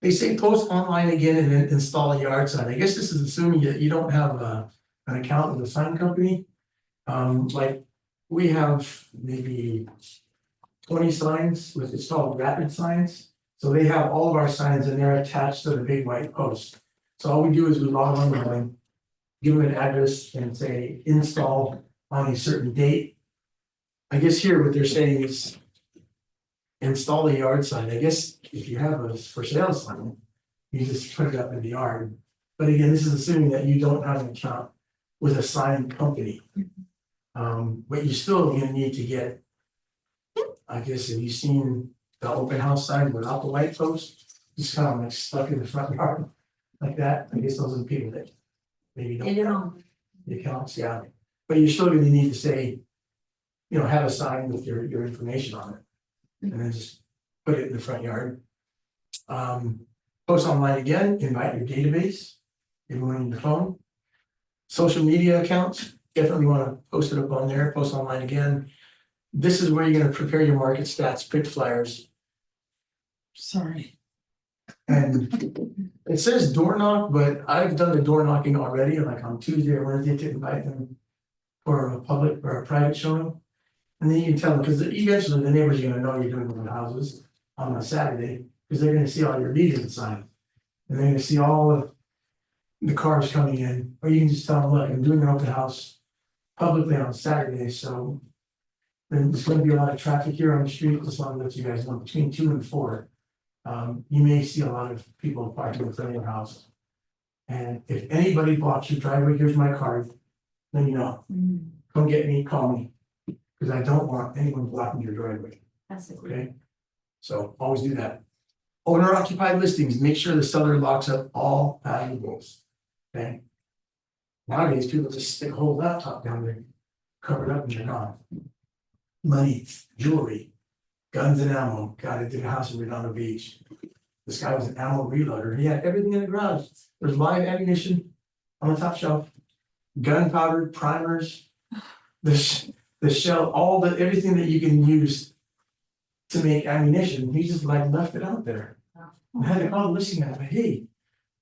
They say post online again and then install a yard sign. I guess this is assuming that you don't have an account with a sign company. Like we have maybe 20 signs with, it's called rapid signs. So they have all of our signs and they're attached to the big white post. So all we do is we log online, give them an address and say install on a certain date. I guess here what they're saying is install a yard sign. I guess if you have a for sale sign, you just put it up in the yard. But again, this is assuming that you don't have an account with a sign company. But you're still gonna need to get, I guess, have you seen the open house sign without the white post? Just kind of like stuck in the front yard like that. I guess those are the people that maybe don't have the accounts, yeah. But you're still gonna need to say, have a sign with your information on it. And then just put it in the front yard. Post online again, invite your database, everyone on your phone. Social media accounts, definitely want to post it up on there, post online again. This is where you're gonna prepare your market stats, print flyers. Sorry. And it says door knock, but I've done the door knocking already, like on Tuesday or Wednesday to invite them for a public or a private showing. And then you can tell them, because eventually the neighbors are gonna know you're doing open houses on a Saturday, because they're gonna see all your leads inside. And they're gonna see all of the cars coming in, or you can just tell them, look, I'm doing an open house publicly on Saturday, so there's gonna be a lot of traffic here on the street, just want to let you guys know, between 2 and 4. You may see a lot of people parking in front of your house. And if anybody blocks your driveway, here's my card, then come get me, call me. Because I don't want anyone blocking your driveway, That's okay? So always do that. Owner occupied listings, make sure the seller locks up all valuables, okay? Nowadays, people just stick a whole laptop down there, covered up and they're gone. Money, jewelry, guns and ammo, got into the house in Redondo Beach. This guy was an ammo reloader, he had everything in the garage, there's live ammunition on the top shelf. Gunpowder, primers, the shell, everything that you can use to make ammunition, he just left it out there. I had to call the listing guy, hey,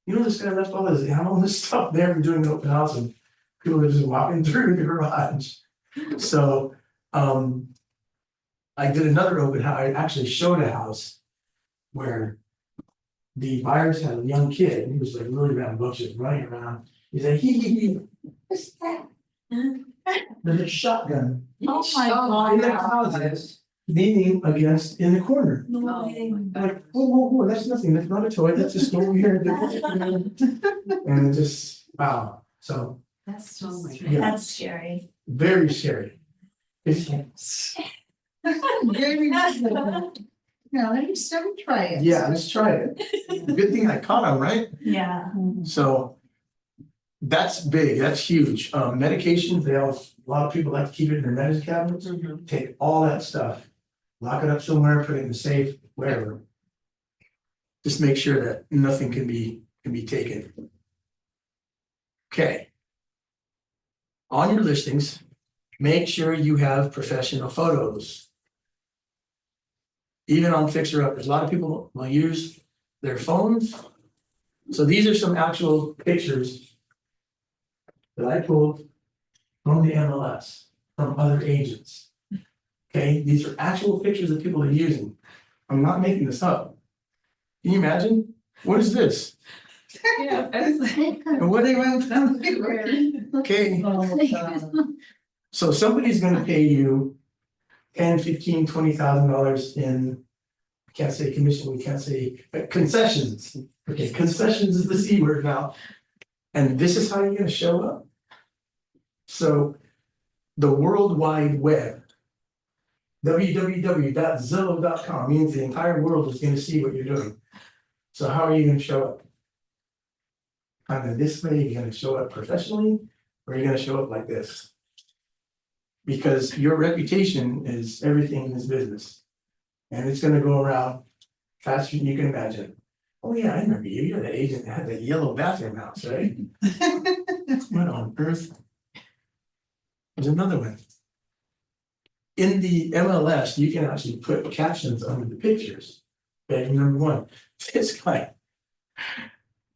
this guy left all his ammo and this stuff there for doing the open house and people are just walking through the garage. So, I did another open house, I actually showed a house where the buyers had a young kid, and he was like really rambunctious, running around. He's like, what's that? There's a shotgun Oh my God. in the closet, leaning against in the corner. No way. I'm like, whoa, that's nothing, that's not a toy, that's just over here. And just, wow, so, That's so much. yeah, That's scary. very scary. It's like, Jamie, yeah, let me try it. Yeah, let's try it. Good thing I caught him, right? Yeah. So. That's big, that's huge. Medications, a lot of people like to keep it in their medicine cabinets. Take all that stuff, lock it up somewhere, put it in the safe, wherever. Just make sure that nothing can be taken. Okay. On your listings, make sure you have professional photos. Even on fixer uppers, a lot of people will use their phones. So these are some actual pictures that I pulled from the MLS, from other agents. Okay, these are actual pictures that people are using. I'm not making this up. Can you imagine? What is this? Yeah, it's like. And what They went down the okay, Oh, God. so somebody's gonna pay you 10, 15, $20,000 in, I can't say commission, we can't say concessions. Okay, concessions is the C word now. And this is how you're gonna show up. So the World Wide Web, www.zillow.com means the entire world is gonna see what you're doing. So how are you gonna show up? Kind of this way, you're gonna show up professionally, or you're gonna show up like this? Because your reputation is everything in this business. And it's gonna go around faster than you can imagine. Oh yeah, I remember you, you're the agent that had that yellow bathroom house, right? What on earth? There's another one. In the MLS, you can actually put captions under the pictures. Okay, number one, this guy.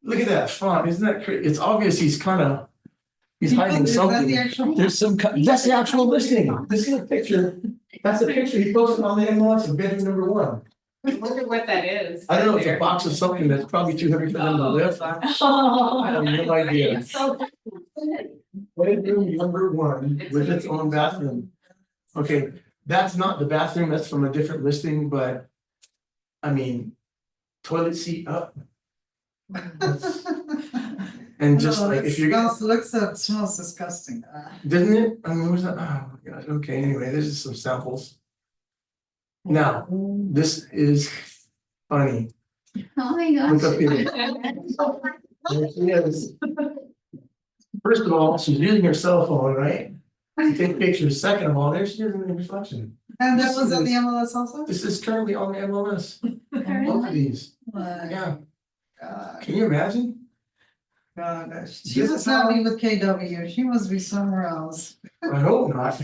Look at that font, isn't that crazy? It's obvious he's hiding Is that the something. actual? There's that's the actual listing. This is a picture. That's a picture he posted on the MLS of bedroom number one. I wonder what that is. I don't know, it's a box of something that's probably too heavy for them to lift. I have no idea. So. Bedroom number one with its own bathroom. Okay, that's not the bathroom, that's from a different listing, but. I mean, toilet seat up. And just Oh, like it if you're gonna, smells disgusting. doesn't it? I mean, what's that? Oh my god, okay, anyway, this is some samples. Now, this is funny. Oh my Look up gosh. here. There she is. First of all, she's using her cell phone, right? To take pictures. Second of all, there she is in the reflection. And that was on the MLS also? This is currently on the MLS. Both Really? of these. My Yeah, God, can you imagine? She This must is not how- be with KW, she must be somewhere else. I hope not.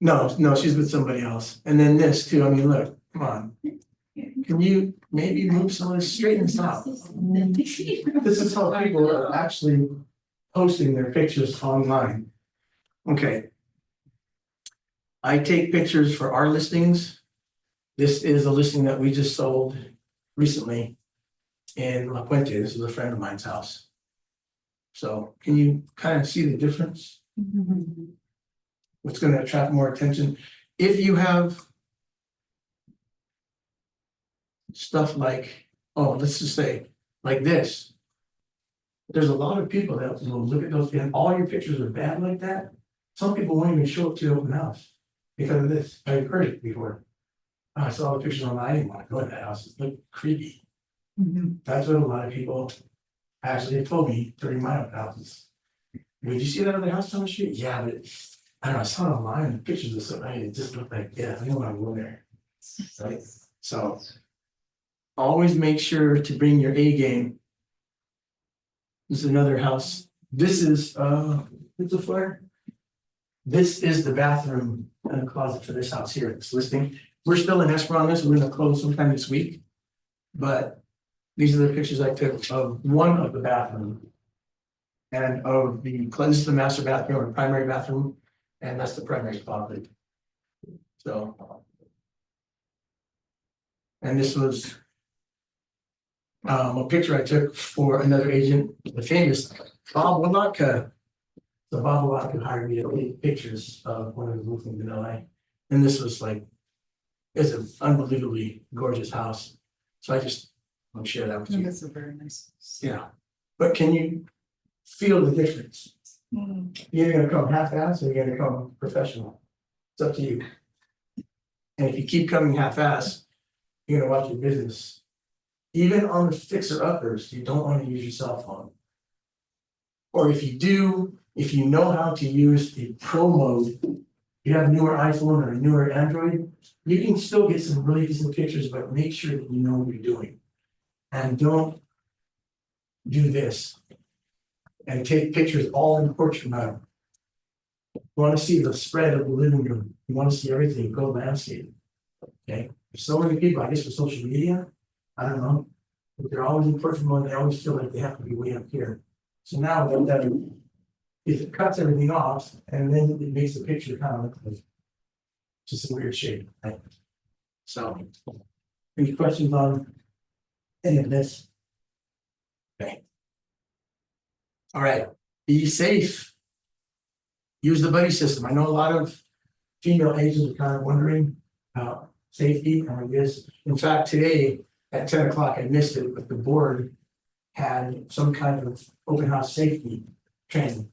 No, she's with somebody else. And then this too, I mean, look, come on. Can you maybe move some of this, straighten this out? This is how people are actually posting their pictures online. Okay. I take pictures for our listings. This is a listing that we just sold recently in La Puente. This is a friend of mine's house. So can you kind of see the difference? What's gonna attract more attention? If you have stuff like, oh, let's just say, like this. There's a lot of people that will look at those, and all your pictures are bad like that. Some people won't even show up to the open house because of this. I've heard it before. Oh, I saw the pictures online, I didn't want to go in that house, it looked creepy. That's what a lot of people actually have told me during my open houses. Did you see that other house on the street? Yeah, but I don't know, I saw it online, the pictures are so nice, it just looked like, yeah, I don't want to go there. Right, so. Always make sure to bring your A game. This is another house. This is, it's a flare. This is the bathroom and the closet for this house here, this listing. We're still in escrow on this, we're gonna close sometime this week. But these are the pictures I took of one of the bathroom. And of the, this is the master bathroom or primary bathroom, and that's the primary closet. So. And this was. A picture I took for another agent, the famous Bob Walatka. So Bob Walatka hired me to take pictures of when I was moving to LA. And this was like, it's an unbelievably gorgeous house. So I just want to share that with you. That's a very nice. Yeah, but can you feel the difference? You're either gonna come half-assed or you're gonna come professional. It's up to you. And if you keep coming half-assed, you're gonna watch your business. Even on the fixer-uppers, you don't wanna use your cell phone. Or if you do, if you know how to use the pro mode, you have a newer iPhone or a newer Android, you can still get some really decent pictures, but make sure that you know what you're doing. And don't do this. And take pictures all in portrait mode. You wanna see the spread of the living room, you wanna see everything, go landscape. Okay, there's so many people, I guess for social media, I don't know. But they're always in portrait mode, they always feel like they have to be way up here. So now that if it cuts everything off and then it makes the picture kind of look like just a weird shape, right? So, any questions on any of this? Okay. All right, be safe. Use the buddy system. I know a lot of female agents are kind of wondering about safety and I guess, in fact, today at 10 o'clock, I missed it, but the board had some kind of open house safety training.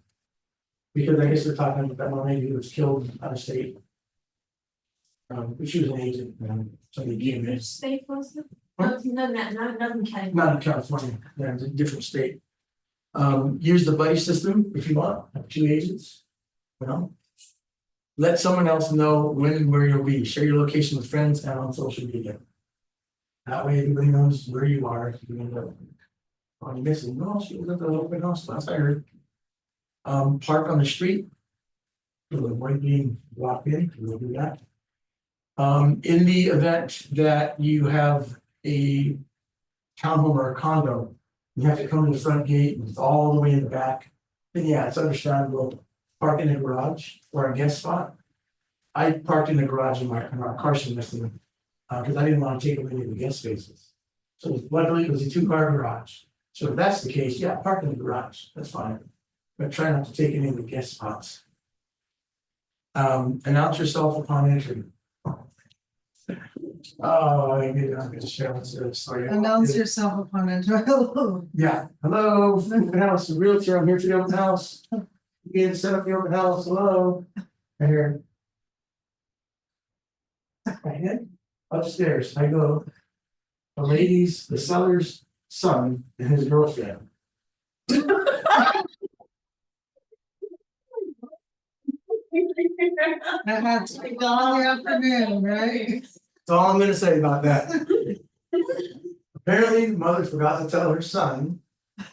Because I guess they're talking about that one lady who was killed out of state. She was an agent, somebody gave me, State was it? Huh? No, not in California. not in California, yeah, it's a different state. Use the buddy system if you want, have 2 agents, you know. Let someone else know when and where you'll be, share your location with friends and on social media. That way everybody knows where you are, if you end up on missing, no, she was at the open house last I heard. Park on the street. To avoid being blocked in, we'll do that. In the event that you have a townhome or a condo, you have to come to the front gate and it's all the way in the back. Then yeah, it's understandable, park in a garage or a guest spot. I parked in the garage in our Carson listing, because I didn't want to take away any of the guest spaces. So luckily it was a 2-car garage. So if that's the case, yeah, park in the garage, that's fine. But try not to take any of the guest spots. Announce yourself upon entry. Oh, I'm gonna share what's the story. Announce yourself upon entry. Yeah, hello, open house, the realtor, I'm here for the open house. You can set up the open house, hello. I hear. I head upstairs, I go. The seller's son and his girlfriend. That had to be all the afternoon, right? That's all I'm gonna say about that. Apparently, the mother forgot to tell her son,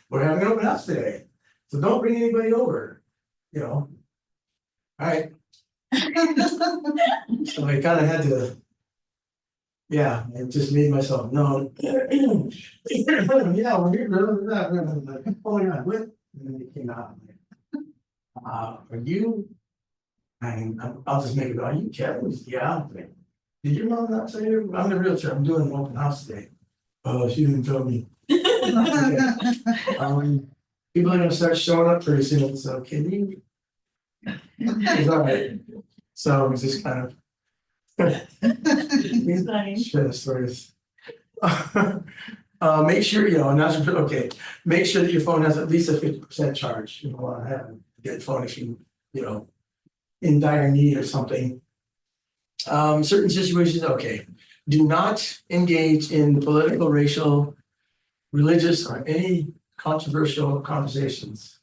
we're having an open house today, so don't bring anybody over, you know. Alright. So I kinda had to. Yeah, I just made myself known. Yeah, we're here, oh my God, what? And then it came out. Are you? And I'll just make it, are you Kevin? Yeah. Did your mom not say, I'm the realtor, I'm doing an open house today? Oh, she didn't tell me. Okay. People are gonna start showing up pretty soon, so can you? It's all right. So it's just kind of. Funny. Share the stories. Make sure, you know, and that's, okay, make sure that your phone has at least a 50% charge. You don't wanna have a good phone if you know, in dire need or something. Certain situations, okay. Do not engage in political, racial, religious, or any controversial conversations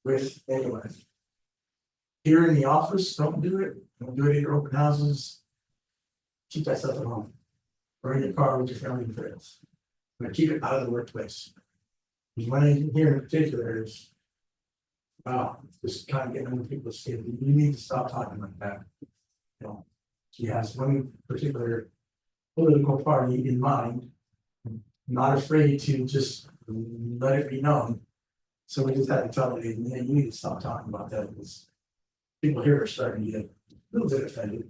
with anyone. Here in the office, don't do it. Don't do it at your open houses. Keep that stuff at home. Or in your car with your family and friends. But keep it out of the workplace. Because one thing here in particular is, wow, just kind of getting under people's skin. You need to stop talking like that. You know, she has one particular political party in mind, not afraid to just let it be known. So we just had to tell it, yeah, you need to stop talking about that because people here are starting to get a little bit offended.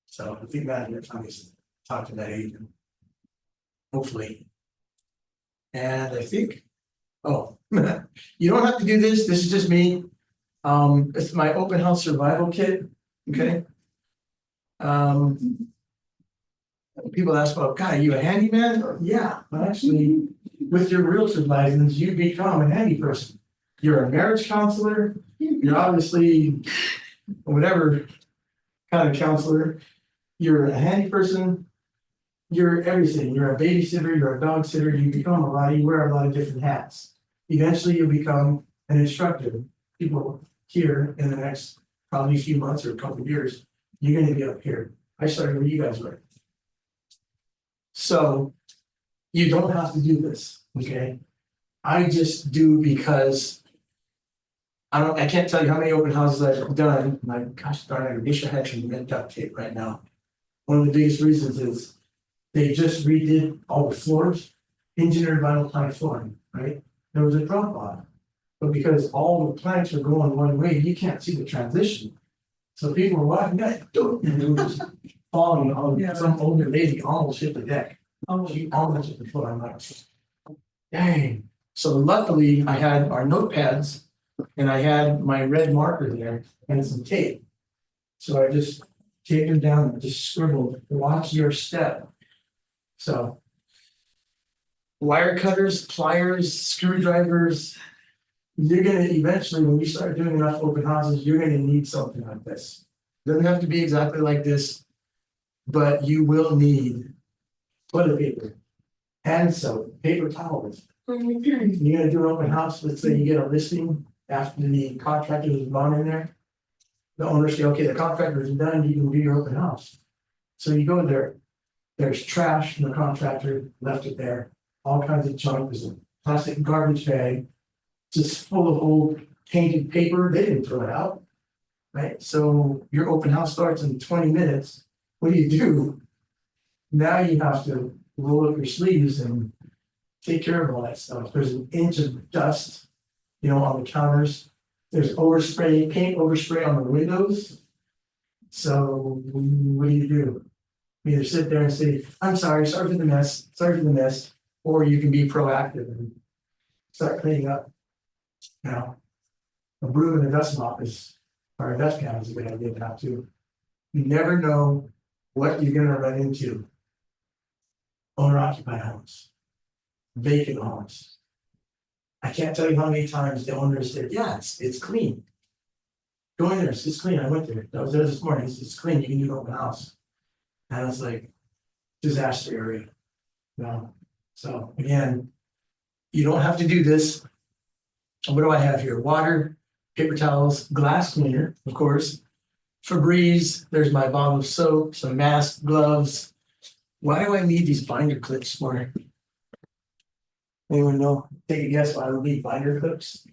So I think that next time is talk to that agent. Hopefully. And I think, oh, you don't have to do this. This is just me. It's my open house survival kit. Okay. People ask about, God, are you a handyman? Yeah, but actually, with your realtor license, you become a handy person. You're a marriage counselor. You're obviously whatever kind of counselor. you're a handy person. You're everything, you're a babysitter, you're a dog sitter, you become a lot, you wear a lot of different hats. Eventually you'll become an instructor. People here in the next probably few months or a couple of years, you're gonna be up here. I started where you guys were. So you don't have to do this, okay? I just do because I can't tell you how many open houses I've done. My gosh darn, I wish I had some red duct tape right now. One of the biggest reasons is they just redid all the floors, engineered vinyl plank flooring, right? There was a drop off. But because all the planks are going one way, you can't see the transition. So people were walking, and they were just falling on Yeah. some older lady almost hit the deck. She almost hit the floor. I'm like, dang. So luckily I had our notepads and I had my red marker there and some tape. So I just taped them down and just scribbled, watch your step. So wire cutters, pliers, screwdrivers, you're gonna eventually, when you start doing enough open houses, you're gonna need something like this. Doesn't have to be exactly like this, but you will need toilet paper, hand soap, paper towels. You're gonna do an open house, let's say you get a listing after the contractor has gone in there. The owner say, okay, the contractor is done, you can do your open house. So you go there, there's trash from the contractor, left it there, all kinds of junk, there's a plastic garbage bag. Just full of old tainted paper, they didn't throw it out. Right, so your open house starts in 20 minutes, what do? Now you have to roll up your sleeves and take care of all that stuff, there's an inch of dust. On the counters, there's overspray, paint overspray on the windows. So what do? Either sit there and say, I'm sorry for the mess, or you can be proactive and start cleaning up. Now, a broom and a dust mop or a dust can is a good idea to have too. You never know what you're gonna run into. Owner occupied homes, vacant homes. I can't tell you how many times the owner said, yeah, it's clean. Go in there, it's clean, I went there, I was there this morning, it's clean, you can do an open house. And I was like, disaster area. So again, you don't have to do this. What do I have here? Water, paper towels, glass cleaner, of course. Febreze, there's my bottle of soap, some masks, gloves. Why do I need these binder clips for? Anyone know? Take a guess why I would need binder clips?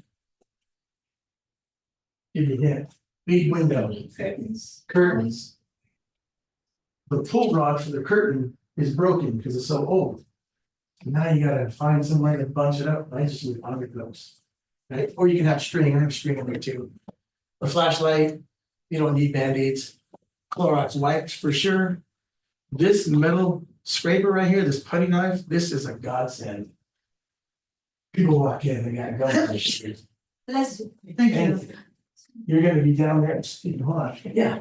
Give you a hint. Big window. Curtains. The pull rod for the curtain is broken because it's so old. Now you gotta find some way to bunch it up. I just need binder clips. Right? Or you can have string. I have string in there too. A flashlight. You don't need band-aids. Clorox wipes for sure. This metal scraper right here, this putty knife, this is a godsend. People walk in, they got guns on their street. Let's, Thank you. And you're gonna be down there, hold on, yeah.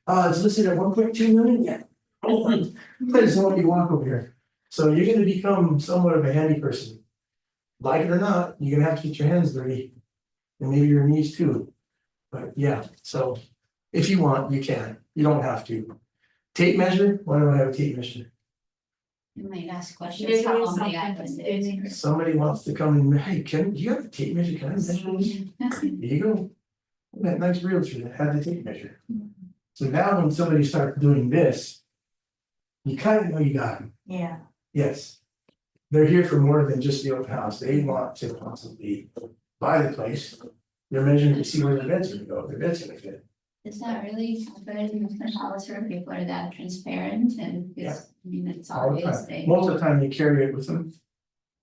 It's listed at 1.2 million, yeah. I just want you to walk over here. So you're gonna become somewhat of a handy person. Like it or not, you're gonna have to get your hands dirty. And maybe your knees too. But yeah, so if you want, you can, you don't have to. Tape measure, why do I have a tape measure? You might ask questions, Maybe how long something the address is. Somebody wants to come and, hey, do you have a tape measure, can I measure this? There you go. That nice realtor that had the tape measure. So now when somebody starts doing this, you kind of know you got them. Yeah. Yes. They're here for more than just the open house. They want to possibly buy the place. They're measuring to see where their bed's gonna go, their bed's gonna fit. It's not really good in the house where people are that transparent and it's, I mean, it's All the obvious time. they. Most of the time they carry it with them.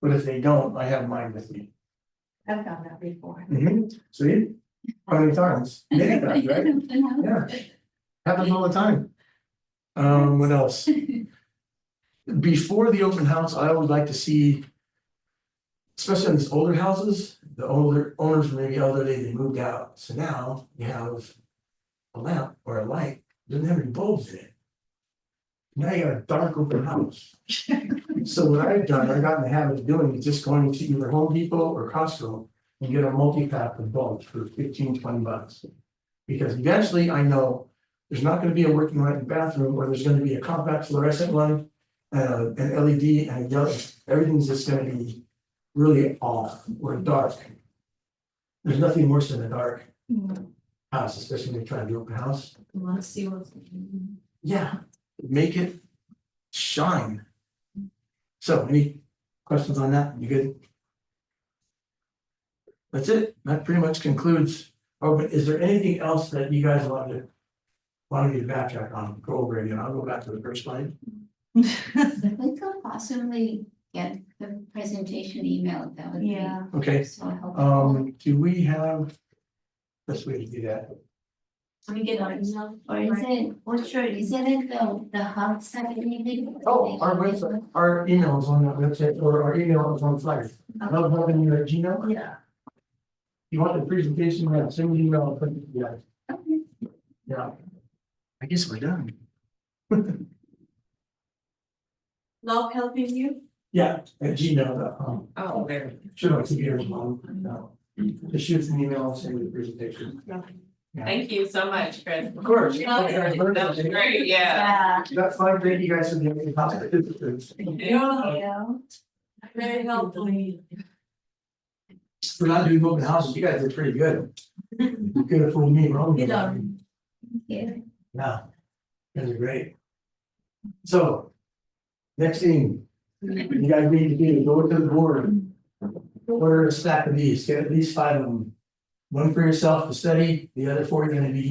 But if they don't, I have mine with me. I've done that before. See? How many times? Many times, right? Yeah. Happens all the time. What else? Before the open house, I always like to see, especially in these older houses, the older owners were maybe elderly, they moved out. So now you have a lamp or a light, doesn't have any bulbs in it. Now you got a dark open house. So what I've done, I got in the habit of doing is just going to either Home Depot or Costco and get a multi-pack of bulbs for $15, $20. Because eventually I know there's not gonna be a working light bathroom, or there's gonna be a compact fluorescent one, an LED and a yellow, everything's just gonna be really off or dark. There's nothing worse than a dark house, especially when you're trying to do open house. Let's see what's. Yeah, make it shine. So any questions on that? You good? That's it. That pretty much concludes. Oh, but is there anything else that you guys wanted me to backtrack on, go over again? I'll go back to the first slide. If we could possibly get the presentation email, that would be Yeah. Okay, so helpful. do we have? Best way to do that. Let me get on email. Or is it, what's your, isn't it the hub site maybe? Oh, our website, our email is on that website, or our email is on flyer. I love having you at Gmail. Yeah. You want the presentation, yeah, send me an email, I'll put it together. Yeah. I guess we're done. Love helping you. Yeah, at gmail.com. Oh, there. Should have keep yours on. No. Just shoot an email, I'll send you the presentation. Yeah. Thank you so much, Chris. Of course. That was great, yeah. Yeah. That's fine, thank you guys for the participants. Yeah. Very helpful. We're not doing open houses, you guys did pretty good. You could have fooled me wrong. You done. Yeah. Yeah. You guys are great. So. Next thing, you guys need to do, go to the board. Order a stack of these, get at least 5 of them. One for yourself to study, the other 4 are gonna be